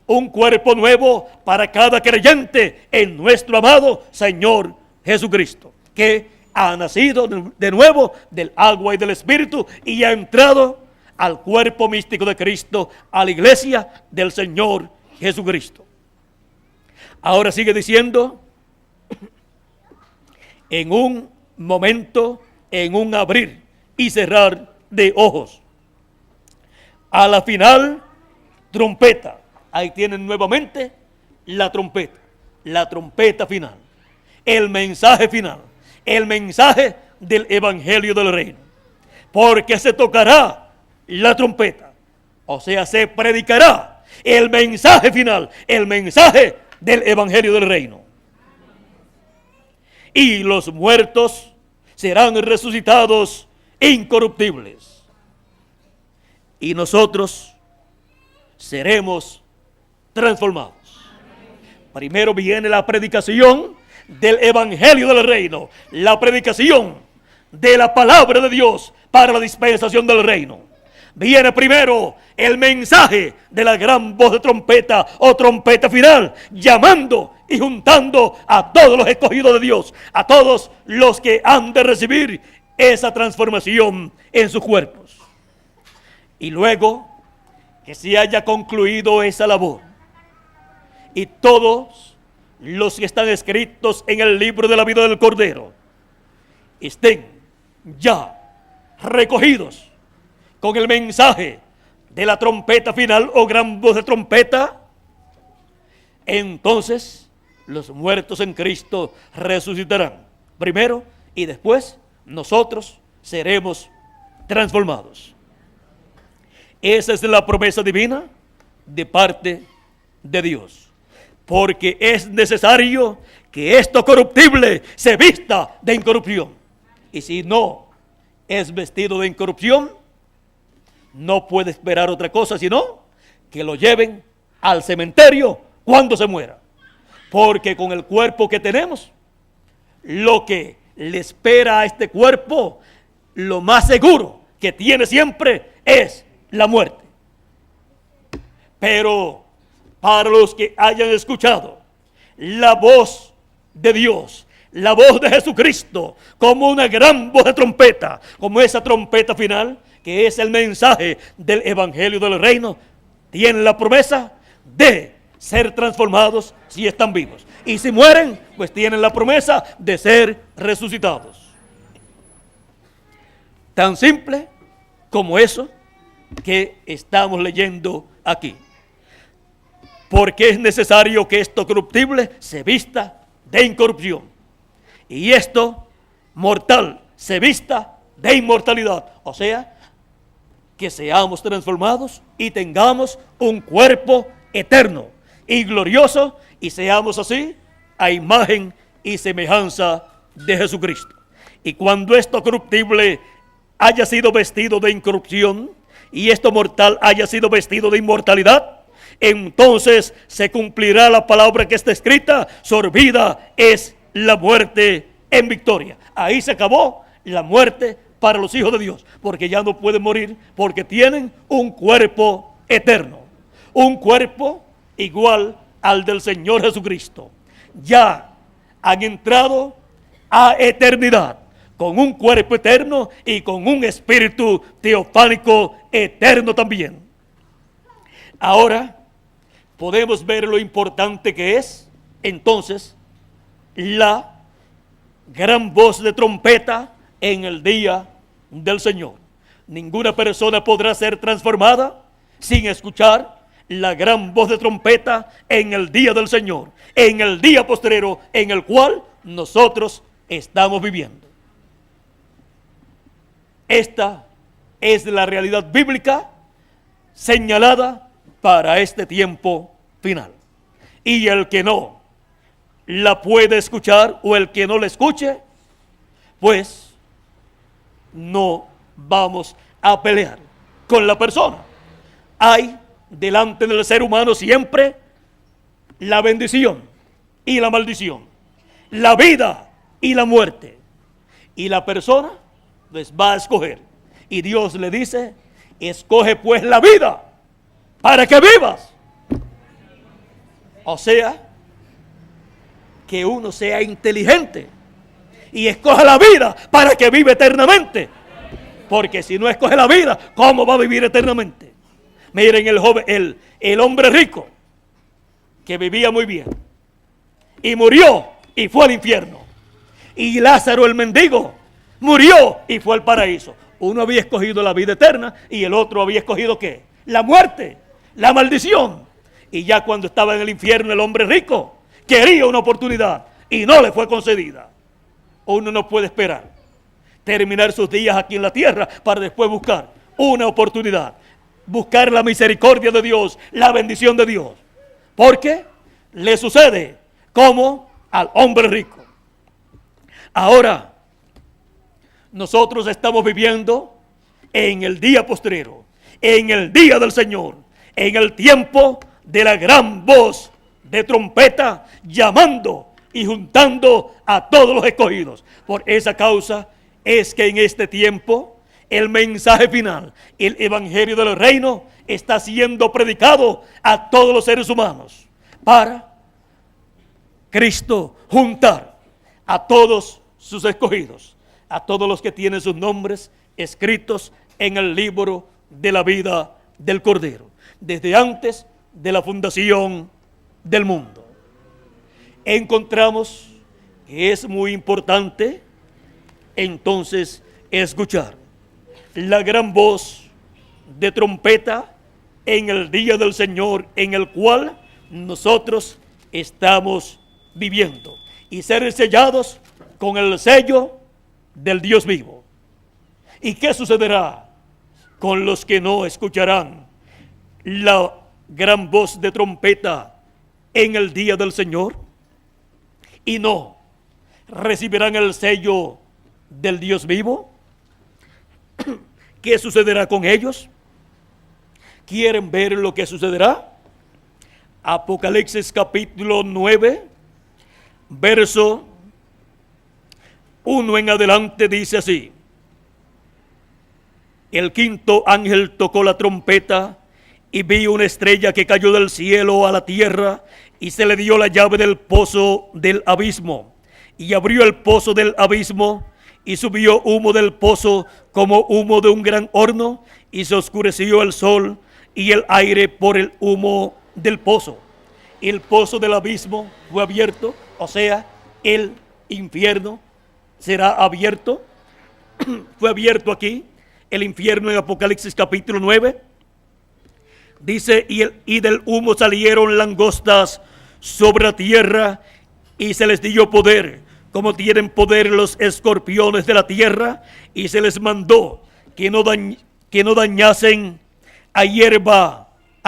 Un cuerpo nuevo para cada creyente en nuestro amado Señor Jesucristo, que ha nacido de nuevo del agua y del Espíritu y ha entrado al cuerpo místico de Cristo, a la iglesia del Señor Jesucristo. Ahora sigue diciendo: en un momento, en un abrir y cerrar de ojos, a la final trompeta. Ahí tienen nuevamente la trompeta final, el mensaje final, el mensaje del Evangelio del Reino. Porque se tocará la trompeta, o sea, se predicará el mensaje final, el mensaje del Evangelio del Reino. Y los muertos serán resucitados incorruptibles. Y nosotros seremos transformados. Primero viene la predicación del Evangelio del Reino, la predicación de la palabra de Dios para la dispensación del reino. Viene primero el mensaje de la gran voz de trompeta o trompeta final, llamando y juntando a todos los escogidos de Dios, a todos los que han de recibir esa transformación en sus cuerpos. Y luego que se haya concluido esa labor y todos los que están escritos en el libro de la vida del Cordero estén ya recogidos con el mensaje de la trompeta final o gran voz de trompeta, entonces los muertos en Cristo resucitarán primero y después nosotros seremos transformados. Esa es la promesa divina de parte de Dios, porque es necesario que esto corruptible se vista de incorrupción. Y si no es vestido de incorrupción, no puede esperar otra cosa sino que lo lleven al cementerio cuando se muera. Porque con el cuerpo que tenemos, lo que le espera a este cuerpo, lo más seguro que tiene siempre es la muerte. Pero para los que hayan escuchado la voz de Dios, la voz de Jesucristo, como una gran voz de trompeta, como esa trompeta final, que es el mensaje del Evangelio del Reino, tienen la promesa de ser transformados si están vivos. Y si mueren, pues tienen la promesa de ser resucitados. Tan simple como eso que estamos leyendo aquí. Porque es necesario que esto corruptible se vista de incorrupción. y esto mortal se vista de inmortalidad. O sea, que seamos transformados y tengamos un cuerpo eterno y glorioso, y seamos así a imagen y semejanza de Jesucristo. Y cuando esto corruptible haya sido vestido de incorrupción y esto mortal haya sido vestido de inmortalidad, entonces se cumplirá la palabra que está escrita: sorbida es la muerte en victoria. Ahí se acabó la muerte para los hijos de Dios, porque ya no pueden morir, porque tienen un cuerpo eterno, un cuerpo igual al del Señor Jesucristo. Ya han entrado a eternidad con un cuerpo eterno y con un espíritu teofánico eterno también. Ahora podemos ver lo importante que es entonces la gran voz de trompeta en el día del Señor. Ninguna persona podrá ser transformada sin escuchar la gran voz de trompeta en el día del Señor, en el día postrero en el cual nosotros estamos viviendo. Esta es la realidad bíblica señalada para este tiempo final. Y el que no la puede escuchar, o el que no la escuche, pues no vamos a pelear con la persona. Hay delante del ser humano siempre la bendición y la maldición, la vida y la muerte, y la persona les va a escoger. Y Dios le dice: escoge pues la vida para que vivas. O sea, que uno sea inteligente y escoja la vida para que viva eternamente. Porque si no escoge la vida, ¿cómo va a vivir eternamente? Miren el hombre rico, que vivía muy bien y murió y fue al infierno. Y Lázaro el mendigo murió y fue al paraíso. Uno había escogido la vida eterna y el otro había escogido ¿qué? La muerte, la maldición. Y ya cuando estaba en el infierno, el hombre rico quería una oportunidad y no le fue concedida. Uno no puede esperar terminar sus días aquí en la tierra para después buscar una oportunidad, buscar la misericordia de Dios, la bendición de Dios, porque le sucede como al hombre rico. Ahora nosotros estamos viviendo en el día postrero, en el día del Señor, en el tiempo de la gran voz de trompeta, llamando y juntando a todos los escogidos. Por esa causa es que en este tiempo el mensaje final, el evangelio del reino, está siendo predicado a todos los seres humanos para Cristo juntar a todos sus escogidos, a todos los que tienen sus nombres escritos en el libro de la vida del Cordero, desde antes de la fundación del mundo. Encontramos que es muy importante entonces escuchar la gran voz de trompeta en el día del Señor, en el cual nosotros estamos viviendo, y ser sellados con el sello del Dios vivo. ¿Y qué sucederá con los que no escucharán la gran voz de trompeta en el día del Señor y no recibirán el sello del Dios vivo? ¿Qué sucederá con ellos? ¿Quieren ver lo que sucederá? Apocalipsis capítulo 9, verso 1 en adelante dice así: el quinto ángel tocó la trompeta y vi una estrella que cayó del cielo a la tierra, y se le dio la llave del pozo del abismo, y abrió el pozo del abismo, y subió humo del pozo como humo de un gran horno, y se oscureció el sol y el aire por el humo del pozo. Y el pozo del abismo fue abierto, o sea, el infierno será abierto. Fue abierto aquí el infierno en Apocalipsis capítulo 9. Dice, y del humo salieron langostas sobre la tierra, y se les dio poder como tienen poder los escorpiones de la tierra, y se les mandó que no dañasen a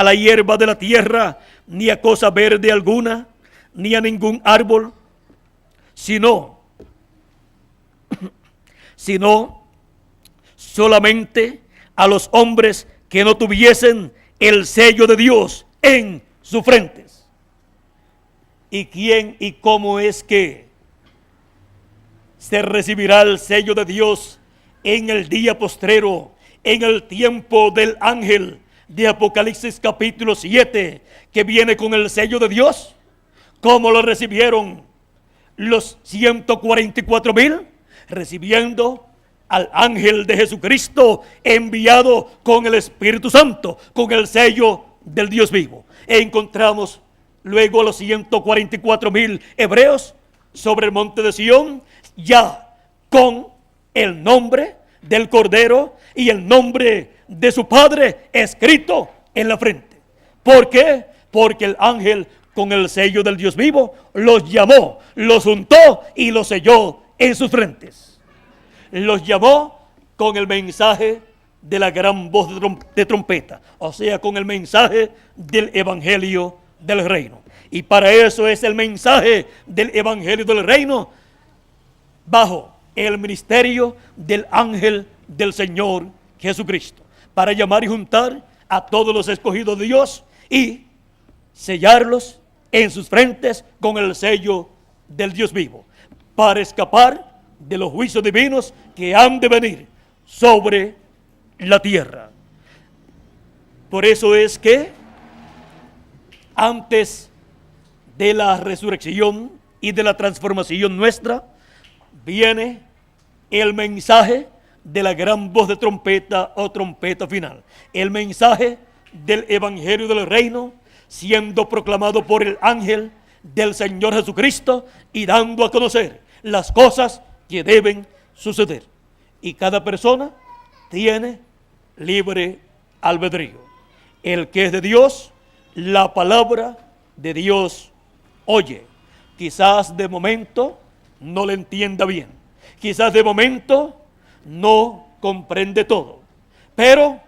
la hierba de la tierra, ni a cosa verde alguna, ni a ningún árbol, sino solamente a los hombres que no tuviesen el sello de Dios en sus frentes. ¿Y quién y cómo es que se recibirá el sello de Dios en el día postrero, en el tiempo del ángel de Apocalipsis capítulo 7, que viene con el sello de Dios? ¿Cómo lo recibieron los 144,000? Recibiendo al ángel de Jesucristo enviado con el Espíritu Santo, con el sello del Dios vivo. Encontramos luego a los 144,000 hebreos sobre el monte de Sión, ya con el nombre del Cordero y el nombre de su Padre escrito en la frente. ¿Por qué? Porque el ángel con el sello del Dios vivo los llamó, los juntó y los selló en sus frentes. Los llamó con el mensaje de la gran voz de trompeta, o sea, con el mensaje del evangelio del reino. Y para eso es el mensaje del evangelio del reino, bajo el ministerio del ángel del Señor Jesucristo, para llamar y juntar a todos los escogidos de Dios y sellarlos en sus frentes con el sello del Dios vivo, para escapar de los juicios divinos que han de venir sobre la tierra. Por eso es que antes de la resurrección y de la transformación nuestra, viene el mensaje de la gran voz de trompeta o trompeta final. El mensaje del evangelio del reino siendo proclamado por el ángel del Señor Jesucristo y dando a conocer las cosas que deben suceder. Y cada persona tiene libre albedrío. El que es de Dios, la palabra de Dios oye. Quizás de momento no le entienda bien. Quizás de momento no comprende todo. Pero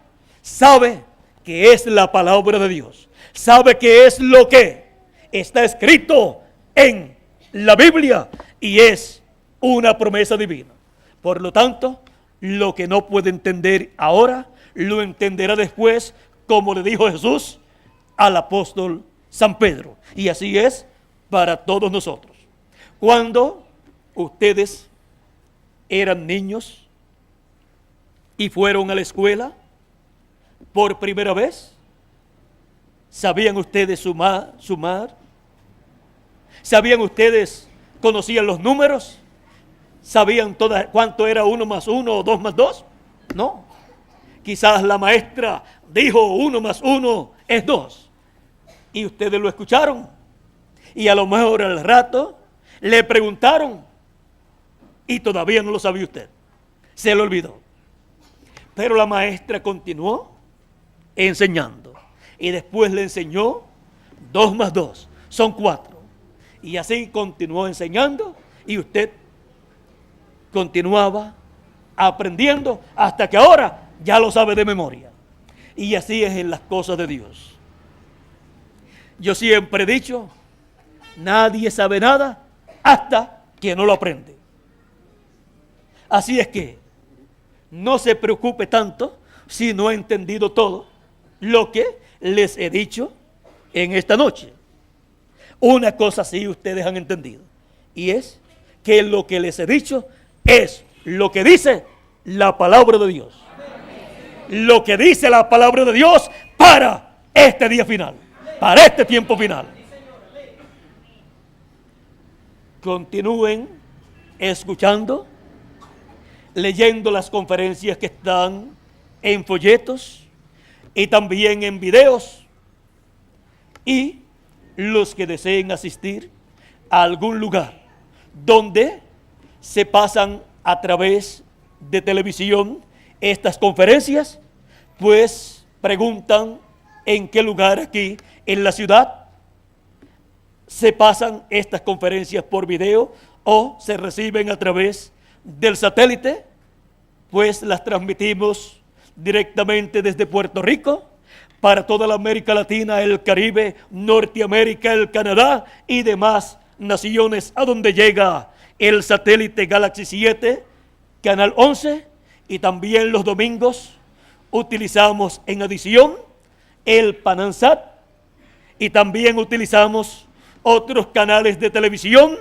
sabe que es la palabra de Dios. Sabe que es lo que está escrito en la Biblia y es una promesa divina. Por lo tanto, lo que no puede entender ahora, lo entenderá después, como le dijo Jesús al apóstol San Pedro. Y así es para todos nosotros. Cuando ustedes eran niños y fueron a la escuela por primera vez, ¿sabían ustedes sumar? ¿Sabían ustedes, conocían los números? ¿Sabían cuánto era 1 más 1 o 2 más 2? No. Quizás la maestra dijo 1 más 1 es 2. Y ustedes lo escucharon. Y a lo mejor al rato le preguntaron y todavía no lo sabía usted. Se lo olvidó. Pero la maestra continuó enseñando. Y después le enseñó 2 más 2 son 4. Y así continuó enseñando y usted continuaba aprendiendo hasta que ahora ya lo sabe de memoria. Y así es en las cosas de Dios. Yo siempre he dicho, nadie sabe nada hasta que no lo aprende. Así es que no se preocupe tanto si no ha entendido todo lo que les he dicho en esta noche. Una cosa sí ustedes han entendido, y es que lo que les he dicho es lo que dice la palabra de Dios. Lo que dice la palabra de Dios para este día final, para este tiempo final. Continúen escuchando, leyendo las conferencias que están en folletos y también en videos, y los que deseen asistir a algún lugar donde se pasan a través de televisión estas conferencias, pues preguntan en qué lugar aquí en la ciudad se pasan estas conferencias por video o se reciben a través del satélite, pues las transmitimos directamente desde Puerto Rico para toda la América Latina, el Caribe, Norteamérica, el Canadá y demás naciones, a donde llega el satélite Galaxy 7, Canal 11, y también los domingos utilizamos en adición el Panansat, y también utilizamos otros canales de televisión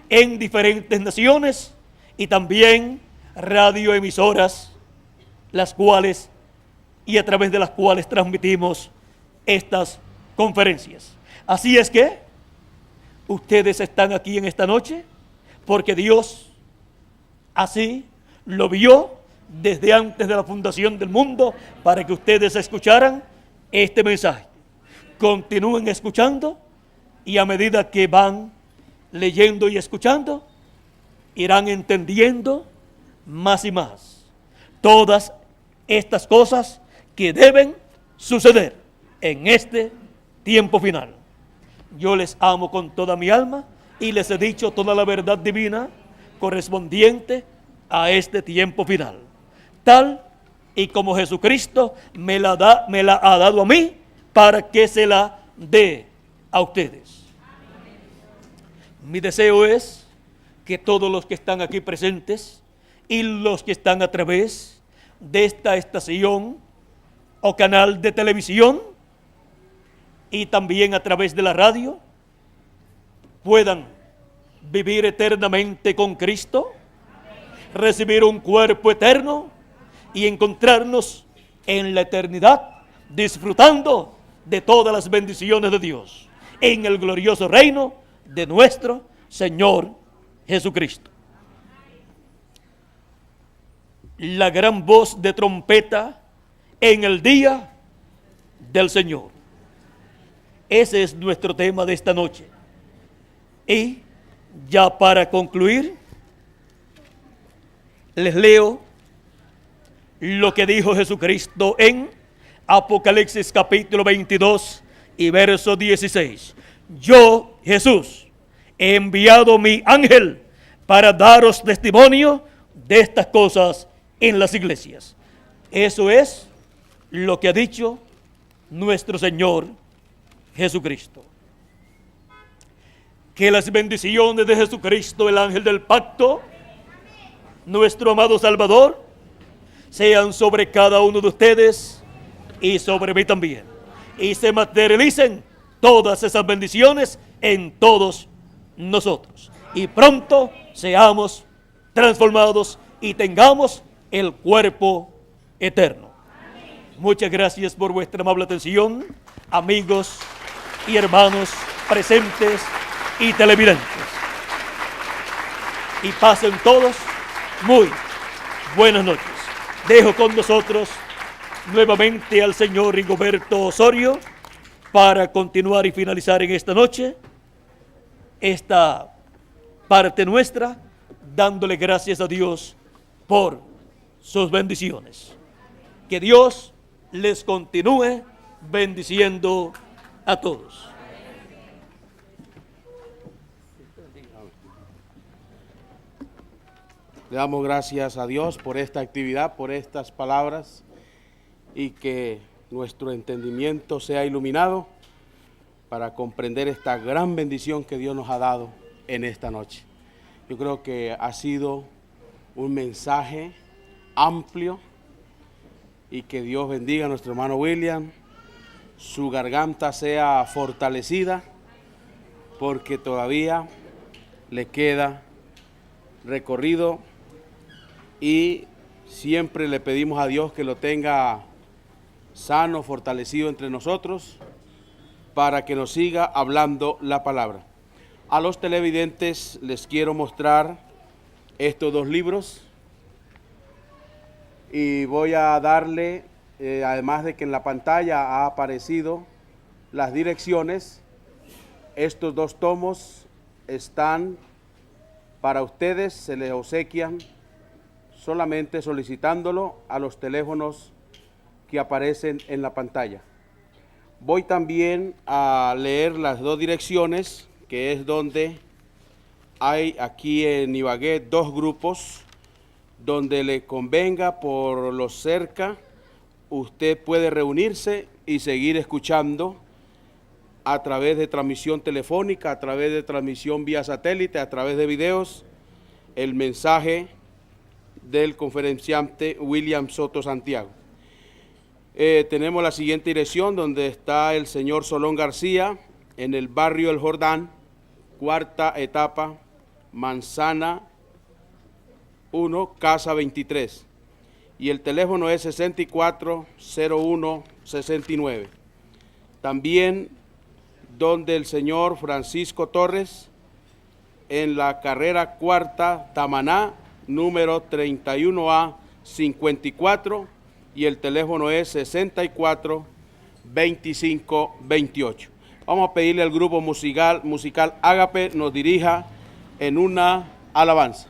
en diferentes naciones y también radioemisoras, las cuales y a través de las cuales transmitimos estas conferencias. Así es que ustedes están aquí en esta noche porque Dios así lo vio desde antes de la fundación del mundo para que ustedes escucharan este mensaje. Continúen escuchando y a medida que van leyendo y escuchando, irán entendiendo más y más todas estas cosas que deben suceder en este tiempo final. Yo les amo con toda mi alma y les he dicho toda la verdad divina correspondiente a este tiempo final, tal y como Jesucristo me la ha dado a mí para que se la dé a ustedes. Mi deseo es que todos los que están aquí presentes y los que están a través de esta estación o canal de televisión y también a través de la radio puedan vivir eternamente con Cristo, recibir un cuerpo eterno y encontrarnos en la eternidad disfrutando de todas las bendiciones de Dios en el glorioso reino de nuestro Señor Jesucristo. La gran voz de trompeta en el día del Señor. Ese es nuestro tema de esta noche. Y ya para concluir, les leo lo que dijo Jesucristo en Apocalipsis capítulo 22 y verso 16. Yo, Jesús, he enviado mi ángel para daros testimonio de estas cosas en las iglesias. Eso es lo que ha dicho nuestro Señor Jesucristo. Que las bendiciones de Jesucristo, el ángel del pacto, nuestro amado Salvador, sean sobre cada uno de ustedes y sobre mí también. Y se materialicen todas esas bendiciones en todos nosotros. Y pronto seamos transformados y tengamos el cuerpo eterno. Muchas gracias por vuestra amable atención, amigos y hermanos presentes y televidentes. Y pasen todos muy buenas noches. Dejo con nosotros nuevamente al señor Rigoberto Osorio para continuar y finalizar en esta noche esta parte nuestra, dándole gracias a Dios por sus bendiciones. Que Dios les continúe bendiciendo a todos. Le damos gracias a Dios por esta actividad, por estas palabras, y que nuestro entendimiento sea iluminado para comprender esta gran bendición que Dios nos ha dado en esta noche. Yo creo que ha sido un mensaje amplio, y que Dios bendiga a nuestro hermano William, su garganta sea fortalecida, porque todavía le queda recorrido, y siempre le pedimos a Dios que lo tenga sano, fortalecido entre nosotros, para que nos siga hablando la palabra. A los televidentes les quiero mostrar estos dos libros, y voy a darle, además de que en la pantalla ha aparecido las direcciones, estos dos tomos están para ustedes, se les obsequian solamente solicitándolo a los teléfonos que aparecen en la pantalla. Voy también a leer las dos direcciones, que es donde hay aquí en Ibagué 2 grupos donde le convenga por lo cerca, usted puede reunirse y seguir escuchando a través de transmisión telefónica, a través de transmisión vía satélite, a través de videos, el mensaje del conferenciante William Soto Santiago. Tenemos la siguiente dirección donde está el señor Solón García, en el barrio El Jordán, 4ª etapa, Manzana 1, Casa 23. Y el teléfono es 640169. También donde el señor Francisco Torres, en la carrera 4ª, Tamaná, número 31A 54, y el teléfono es 64 25 28. Vamos a pedirle al grupo musical Ágape nos dirija en una alabanza.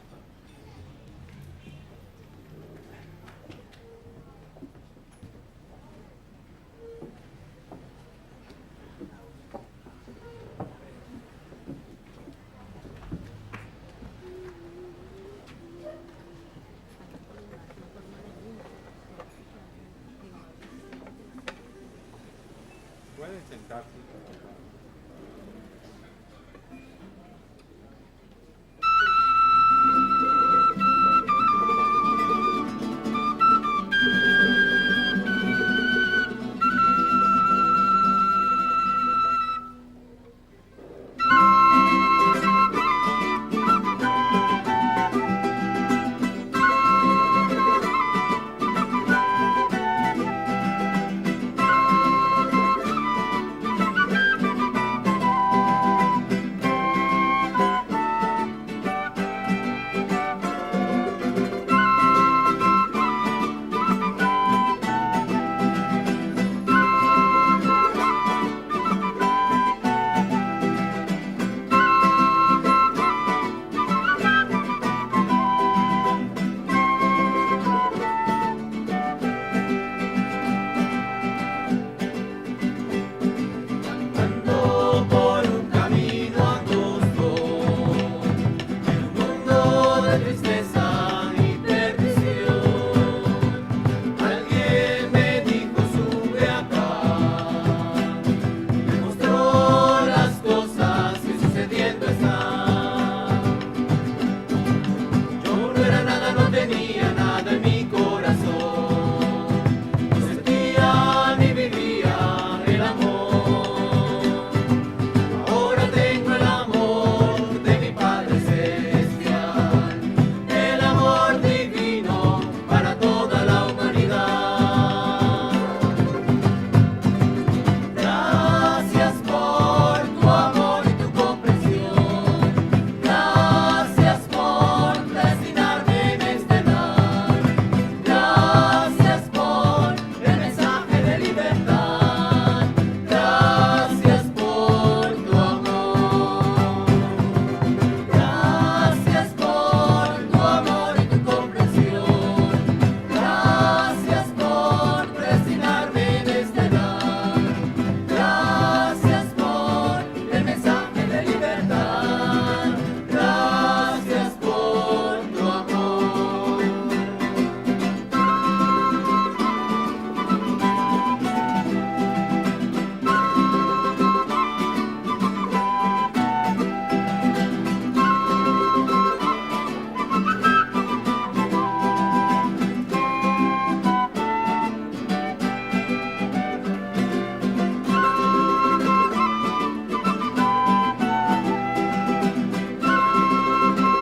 Pueden sentarse.